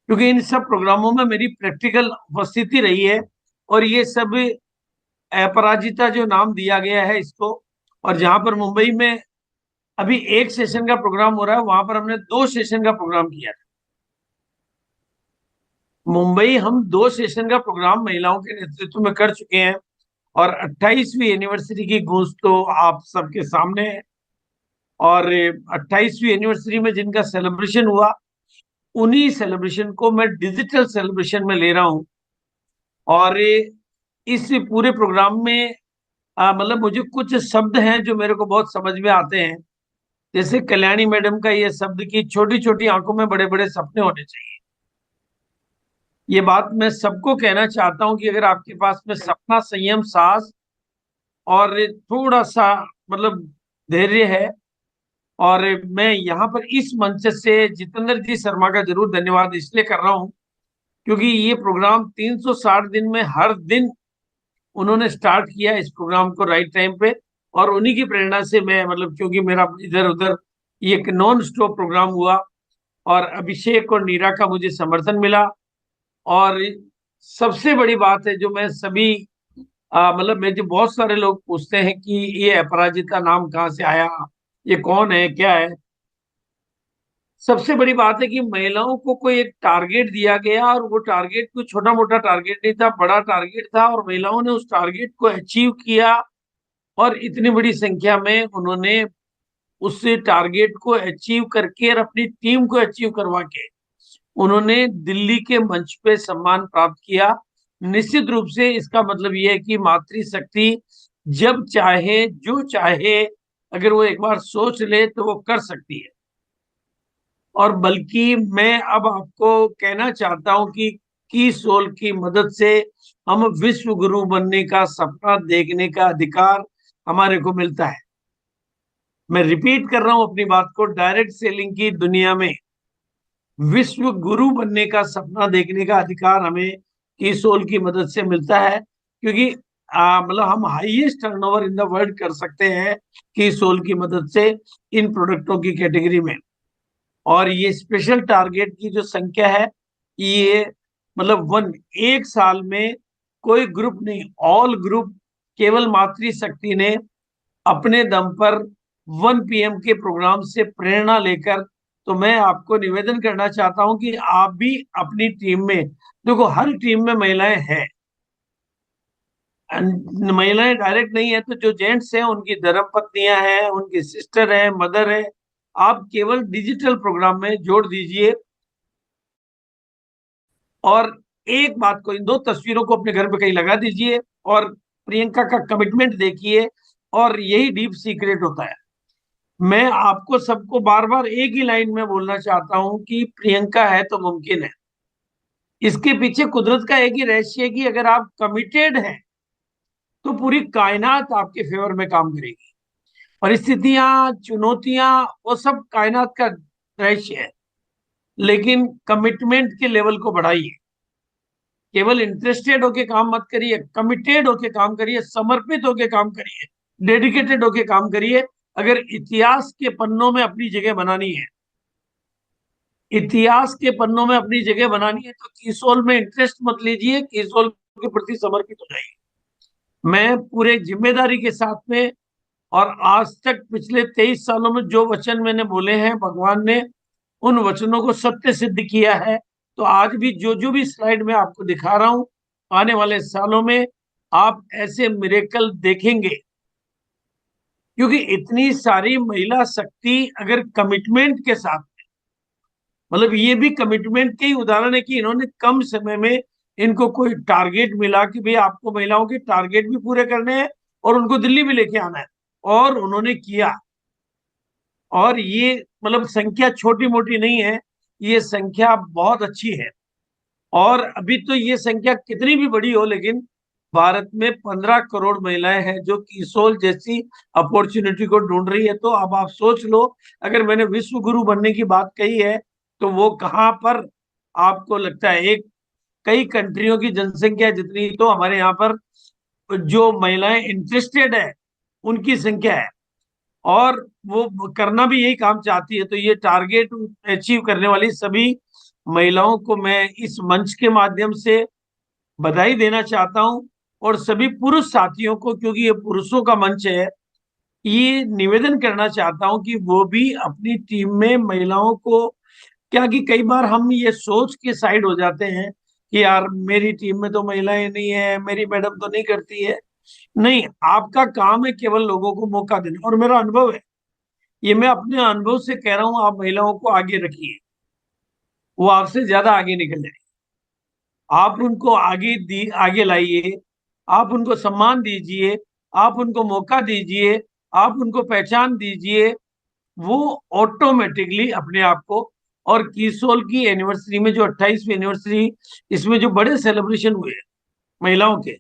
S9: क्योंकि इन सब प्रोग्रामों में मेरी प्रैक्टिकल उपस्थिति रही है, और ये सब अपराजिता जो नाम दिया गया है इसको। और जहां पर मुंबई में अभी 1 सेशन का प्रोग्राम हो रहा है, वहां पर हमने 2 सेशन का प्रोग्राम किया था। मुंबई हम 2 सेशन का प्रोग्राम महिलाओं के नेतृत्व में कर चुके हैं और 28वीं एनिवर्सरी की गूंज तो आप सबके सामने है। और 28वीं एनिवर्सरी में जिनका सेलिब्रेशन हुआ, उन्हीं सेलिब्रेशन को मैं डिजिटल सेलिब्रेशन में ले रहा हूं। और इस पूरे प्रोग्राम में मतलब मुझे कुछ शब्द हैं जो मेरे को बहुत समझ में आते हैं, जैसे कल्याणी मैडम का ये शब्द कि छोटी छोटी आंखों में बड़े बड़े सपने होने चाहिए। ये बात मैं सबको कहना चाहता हूं कि अगर आपके पास में सपना, संयम, साहस और थोड़ा सा मतलब धैर्य है, और मैं यहाँ पर इस मंच से जितेंद्र जी शर्मा का जरूर धन्यवाद इसलिए कर रहा हूँ क्योंकि ये प्रोग्राम 360 दिन में हर दिन उन्होंने स्टार्ट किया इस प्रोग्राम को राइट टाइम पे, और उन्हीं की प्रेरणा से मैं मतलब क्योंकि मेरा इधर उधर ये एक नॉन स्टॉप प्रोग्राम हुआ और अभिषेक और नीरा का मुझे समर्थन मिला। और सबसे बड़ी बात है जो मैं सभी मतलब मुझे बहुत सारे लोग पूछते हैं कि ये अपराजिता नाम कहाँ से आया, ये कौन है, क्या है। सबसे बड़ी बात है कि महिलाओं को कोई एक टारगेट दिया गया और वो टारगेट कोई छोटा मोटा टारगेट नहीं था, बड़ा टारगेट था, और महिलाओं ने उस टारगेट को अचीव किया और इतनी बड़ी संख्या में उन्होंने उस टारगेट को अचीव करके और अपनी टीम को अचीव करवा के उन्होंने दिल्ली के मंच पे सम्मान प्राप्त किया। निश्चित रूप से इसका मतलब ये है कि मातृशक्ति जब चाहे जो चाहे अगर वो एक बार सोच ले तो वो कर सकती है। और बल्कि मैं अब आपको कहना चाहता हूं कि कीसोल की मदद से हम विश्व गुरु बनने का सपना देखने का अधिकार हमारे को मिलता है। मैं रिपीट कर रहा हूं अपनी बात को, डायरेक्ट सेलिंग की दुनिया में विश्व गुरु बनने का सपना देखने का अधिकार हमें कीसोल की मदद से मिलता है, क्योंकि मतलब हम highest turnover in the world कर सकते हैं कीसोल की मदद से इन प्रोडक्टों की कैटेगरी में। और ये स्पेशल टारगेट की जो संख्या है ये मतलब एक साल में कोई ग्रुप नहीं, ऑल ग्रुप, केवल मातृशक्ति ने अपने दम पर 1 PM के प्रोग्राम से प्रेरणा लेकर, तो मैं आपको निवेदन करना चाहता हूं कि आप भी अपनी टीम में, देखो हर टीम में महिलाएं हैं, महिलाएं डायरेक्ट नहीं है तो जो जेंट्स हैं उनकी धर्म पत्नियां हैं, उनकी सिस्टर है, मदर है, आप केवल डिजिटल प्रोग्राम में जोड़ दीजिए। और एक बात को, इन 2 तस्वीरों को अपने घर पे कहीं लगा दीजिए और प्रियंका का कमिटमेंट देखिए, और यही डीप सीक्रेट होता है। मैं आपको सबको बार बार एक ही लाइन में बोलना चाहता हूं कि प्रियंका है तो मुमकिन है। इसके पीछे कुदरत का एक ही रहस्य है कि अगर आप कमिटेड हैं तो पूरी कायनात आपके फेवर में काम करेगी। परिस्थितियां, चुनौतियां, वो सब कायनात का रहस्य है, लेकिन कमिटमेंट के लेवल को बढ़ाइए। केवल इंटरेस्टेड होके काम मत करिए, कमिटेड होके काम करिए, समर्पित होके काम करिए, डेडिकेटेड होके काम करिए। अगर इतिहास के पन्नों में अपनी जगह बनानी है, इतिहास के पन्नों में अपनी जगह बनानी है, तो कीसोल में इंटरेस्ट मत लीजिए, कीसोल के प्रति समर्पित हो जाइए। मैं पूरे जिम्मेदारी के साथ में, और आज तक पिछले 23 सालों में जो वचन मैंने बोले हैं भगवान ने उन वचनों को सत्य सिद्ध किया है। तो आज भी जो भी स्लाइड में आपको दिखा रहा हूं, आने वाले सालों में आप ऐसे मिरेकल देखेंगे, क्योंकि इतनी सारी महिला शक्ति अगर कमिटमेंट के साथ, मतलब ये भी कमिटमेंट के ही उदाहरण है कि इन्होंने कम समय में, इनको कोई टारगेट मिला कि भाई आपको महिलाओं के टारगेट भी पूरे करने हैं और उनको दिल्ली भी लेके आना है, और उन्होंने किया। और ये मतलब संख्या छोटी मोटी नहीं है, ये संख्या बहुत अच्छी है। और अभी तो ये संख्या कितनी भी बड़ी हो, लेकिन भारत में 15 करोड़ महिलाएं हैं जो कीसोल जैसी अपॉर्चुनिटी को ढूंढ रही है। तो अब आप सोच लो, अगर मैंने विश्व गुरु बनने की बात कही है तो वो कहाँ पर आपको लगता है, एक कई कंट्रियों की जनसंख्या जितनी तो हमारे यहाँ पर जो महिलाएं इंटरेस्टेड है उनकी संख्या है, और वो करना भी यही काम चाहती है। तो ये टारगेट अचीव करने वाली सभी महिलाओं को मैं इस मंच के माध्यम से बधाई देना चाहता हूं, और सभी पुरुष साथियों को, क्योंकि ये पुरुषों का मंच है, ये निवेदन करना चाहता हूं कि वो भी अपनी टीम में महिलाओं को, क्या कि कई बार हम ये सोच के साइड हो जाते हैं कि यार मेरी टीम में तो महिलाएं नहीं है, मेरी मैडम तो नहीं करती है। नहीं, आपका काम है केवल लोगों को मौका देना। और मेरा अनुभव है, ये मैं अपने अनुभव से कह रहा हूं, आप महिलाओं को आगे रखिए, वो आपसे ज्यादा आगे निकल जाए। आप उनको आगे लाइए, आप उनको सम्मान दीजिए, आप उनको मौका दीजिए, आप उनको पहचान दीजिए, वो ऑटोमेटिकली अपने आप को। और कीसोल की एनिवर्सरी में जो 28वीं एनिवर्सरी, इसमें जो बड़े सेलिब्रेशन हुए महिलाओं के,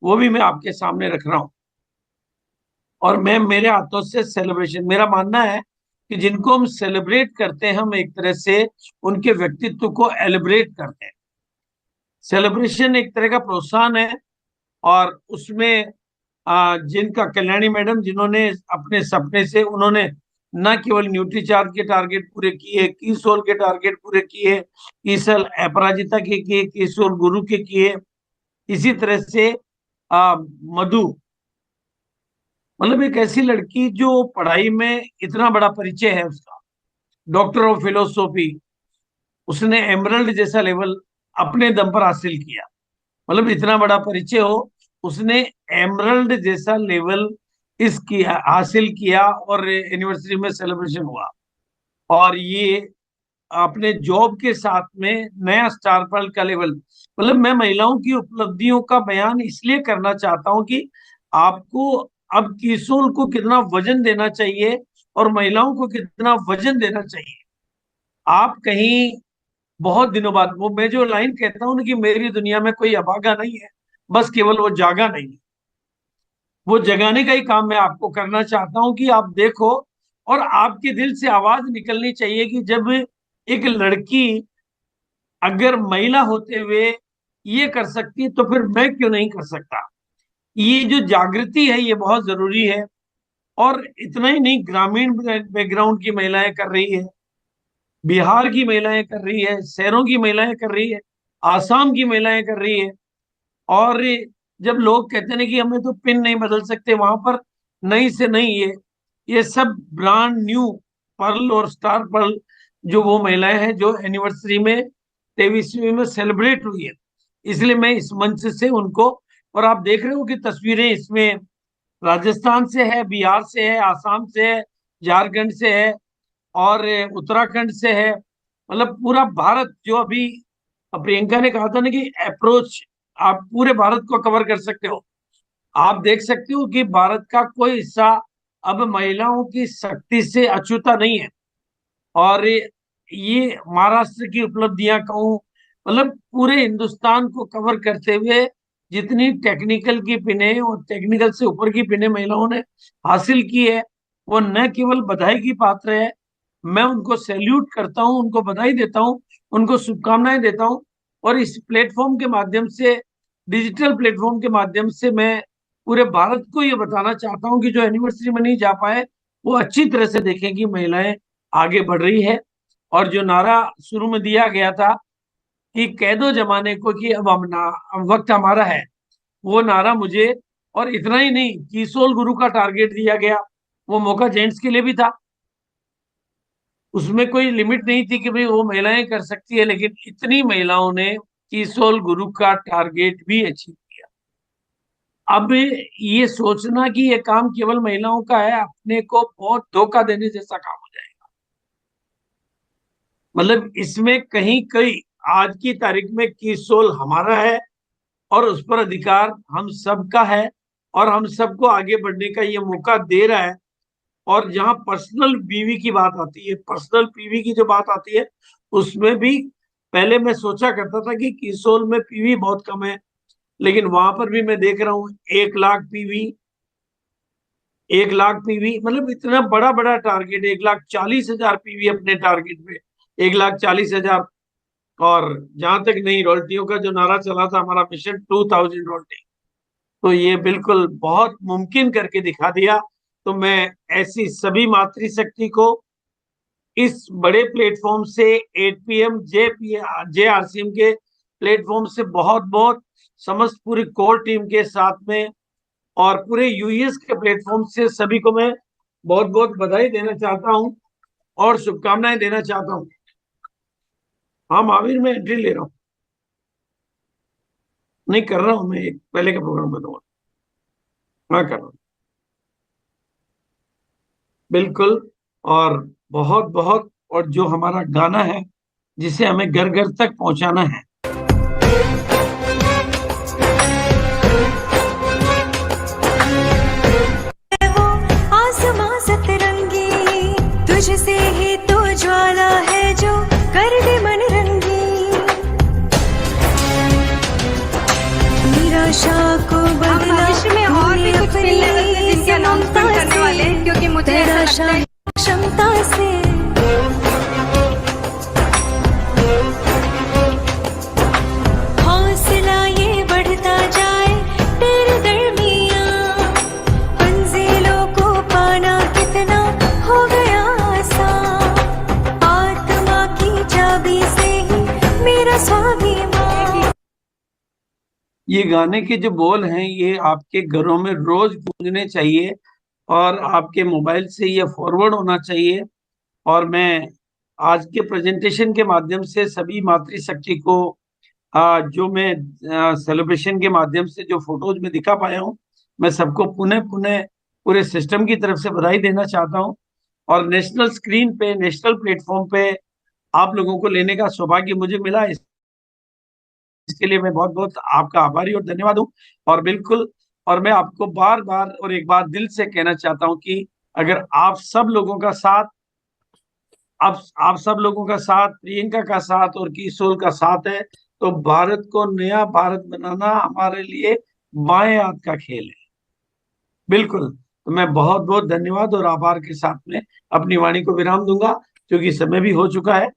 S9: वो भी मैं आपके सामने रख रहा हूं। और मैं मेरे हाथों से सेलिब्रेशन, मेरा मानना है कि जिनको हम सेलिब्रेट करते हैं, हम एक तरह से उनके व्यक्तित्व को एलिब्रेट करते हैं। सेलिब्रेशन एक तरह का प्रोत्साहन है। और उसमें जिनका कल्याणी मैडम, जिन्होंने अपने सपने से, उन्होंने न केवल न्यूट्रीचार्ज के टारगेट पूरे किए, कीसोल के टारगेट पूरे किए, कीसोल अपराजिता के किए, कीसोल गुरु के किए, इसी तरह से मधु, मतलब एक ऐसी लड़की जो पढ़ाई में इतना बड़ा परिचय है उसका, डॉक्टर ऑफ फिलोसॉफी, उसने एमरल्ड जैसा लेवल अपने दम पर हासिल किया। मतलब इतना बड़ा परिचय हो, उसने एमरल्ड जैसा लेवल हासिल किया और एनिवर्सरी में सेलिब्रेशन हुआ। और ये अपने जॉब के साथ में नया स्टार पर्ल का लेवल, मतलब मैं महिलाओं की उपलब्धियों का बयान इसलिए करना चाहता हूं कि आपको अब कीसोल को कितना वजन देना चाहिए और महिलाओं को कितना वजन देना चाहिए। आप कहीं बहुत दिनों बाद, वो मैं जो लाइन कहता हूं ना कि मेरी दुनिया में कोई अभागा नहीं है, बस केवल वो जागा नहीं है। वो जगाने का ही काम मैं आपको करना चाहता हूं कि आप देखो, और आपके दिल से आवाज निकलनी चाहिए कि जब एक लड़की अगर महिला होते हुए ये कर सकती है, तो फिर मैं क्यों नहीं कर सकता। ये जो जागृति है, ये बहुत जरूरी है। और इतना ही नहीं, ग्रामीण बैकग्राउंड की महिलाएं कर रही है, बिहार की महिलाएं कर रही है, शहरों की महिलाएं कर रही है, आसाम की महिलाएं कर रही है। और जब लोग कहते हैं कि हमें तो पिन नहीं बदल सकते, वहां पर नहीं से नहीं, ये सब ब्रांड न्यू पर्ल और स्टार पर्ल जो वो महिलाएं हैं जो एनिवर्सरी में 23वीं में सेलिब्रेट हुई है, इसलिए मैं इस मंच से उनको, और आप देख रहे हो कि तस्वीरें इसमें राजस्थान से है, बिहार से है, आसाम से है, झारखंड से है और उत्तराखंड से है। मतलब पूरा भारत, जो अभी प्रियंका ने कहा था ना कि अप्रोच, आप पूरे भारत को कवर कर सकते हो। आप देख सकते हो कि भारत का कोई हिस्सा अब महिलाओं की शक्ति से अछूता नहीं है। और ये महाराष्ट्र की उपलब्धियां कहूं, मतलब पूरे हिंदुस्तान को कवर करते हुए जितनी टेक्निकल की पिने और टेक्निकल से ऊपर की पिने महिलाओं ने हासिल की है, वो न केवल बधाई की पात्र है, मैं उनको सैल्यूट करता हूं, उनको बधाई देता हूं, उनको शुभकामनाएं देता हूं। और इस प्लेटफॉर्म के माध्यम से, डिजिटल प्लेटफॉर्म के माध्यम से, मैं पूरे भारत को ये बताना चाहता हूं कि जो एनिवर्सरी में नहीं जा पाए, वो अच्छी तरह से देखें कि महिलाएं आगे बढ़ रही है। और जो नारा शुरू में दिया गया था कि कह दो जमाने को कि अब वक्त हमारा है, वो नारा मुझे, और इतना ही नहीं, कीसोल गुरु का टारगेट दिया गया, वो मौका जेंट्स के लिए भी था, उसमें कोई लिमिट नहीं थी कि भाई वो महिलाएं कर सकती है, लेकिन इतनी महिलाओं ने कीसोल गुरु का टारगेट भी अचीव किया। अब ये सोचना कि ये काम केवल महिलाओं का है, अपने को बहुत धोखा देने जैसा काम हो जाएगा। मतलब इसमें कहीं कहीं आज की तारीख में कीसोल हमारा है और उस पर अधिकार हम सबका है, और हम सबको आगे बढ़ने का ये मौका दे रहा है। और जहां पर्सनल बीवी की बात आती है, पर्सनल पीवी की जो बात आती है, उसमें भी पहले मैं सोचा करता था कि कीसोल में पीवी बहुत कम है, लेकिन वहां पर भी मैं देख रहा हूँ 1 लाख पीवी, 1 लाख पीवी, मतलब इतना बड़ा बड़ा टारगेट, 1,40,000 पीवी अपने टारगेट पे, 1,40,000। और जहां तक नहीं, रॉयल्टियों का जो नारा चला था हमारा मिशन 2000 रॉयल्टी, तो ये बिल्कुल बहुत मुमकिन करके दिखा दिया। तो मैं ऐसी सभी मातृशक्ति को इस बड़े प्लेटफॉर्म से, 8PM JRCM के प्लेटफॉर्म से बहुत बहुत, समस्त पूरी कोर टीम के साथ में और पूरे यूएस के प्लेटफॉर्म से सभी को मैं बहुत बहुत बधाई देना चाहता हूं और शुभकामनाएं देना चाहता हूं। हाँ महावीर, मैं एंट्री ले रहा हूँ। नहीं कर रहा हूं, मैं एक पहले का प्रोग्राम करूंगा, मैं कर रहा हूं बिल्कुल। और बहुत बहुत, और जो हमारा गाना है जिसे हमें घर घर तक पहुंचाना है,
S6: वो आसमां सतरंगी, तुझसे ही तो ज्वाला है जो कर दे मन रंगी। निराशा को
S2: हम
S6: बदला
S2: भविष्य में और भी कुछ
S6: तूने
S2: फिल्म लेवल पे जिनके अनाउंसमेंट करने वाले हैं, क्योंकि मुझे ऐसा लगता है
S6: क्षमता से हौसला ये बढ़ता जाए तेरे दरमियां, मंजिलों को पाना कितना हो गया आसान, आत्मा की चाबी से ही मेरा स्वाभिमान।
S9: ये गाने के जो बोल हैं ये आपके घरों में रोज गूंजने चाहिए और आपके मोबाइल से ये फॉरवर्ड होना चाहिए। और मैं आज के प्रेजेंटेशन के माध्यम से सभी मातृशक्ति को जो मैं सेलिब्रेशन के माध्यम से जो फोटोज में दिखा पाया हूँ, मैं सबको पुनः पुनः पूरे सिस्टम की तरफ से बधाई देना चाहता हूँ। और नेशनल स्क्रीन पे, नेशनल प्लेटफॉर्म पे आप लोगों को लेने का सौभाग्य मुझे मिला, इसके लिए मैं बहुत बहुत आपका आभारी और धन्यवाद हूँ। और बिल्कुल, और मैं आपको बार बार और एक बार दिल से कहना चाहता हूँ कि अगर आप सब लोगों का साथ, आप सब लोगों का साथ, प्रियंका का साथ और किशोर का साथ है, तो भारत को नया भारत बनाना हमारे लिए बाएं हाथ का खेल है। बिल्कुल, तो मैं बहुत बहुत धन्यवाद और आभार के साथ में अपनी वाणी को विराम दूंगा, क्योंकि समय भी हो चुका है।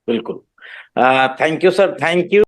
S1: बिल्कुल, thank you sir, thank you.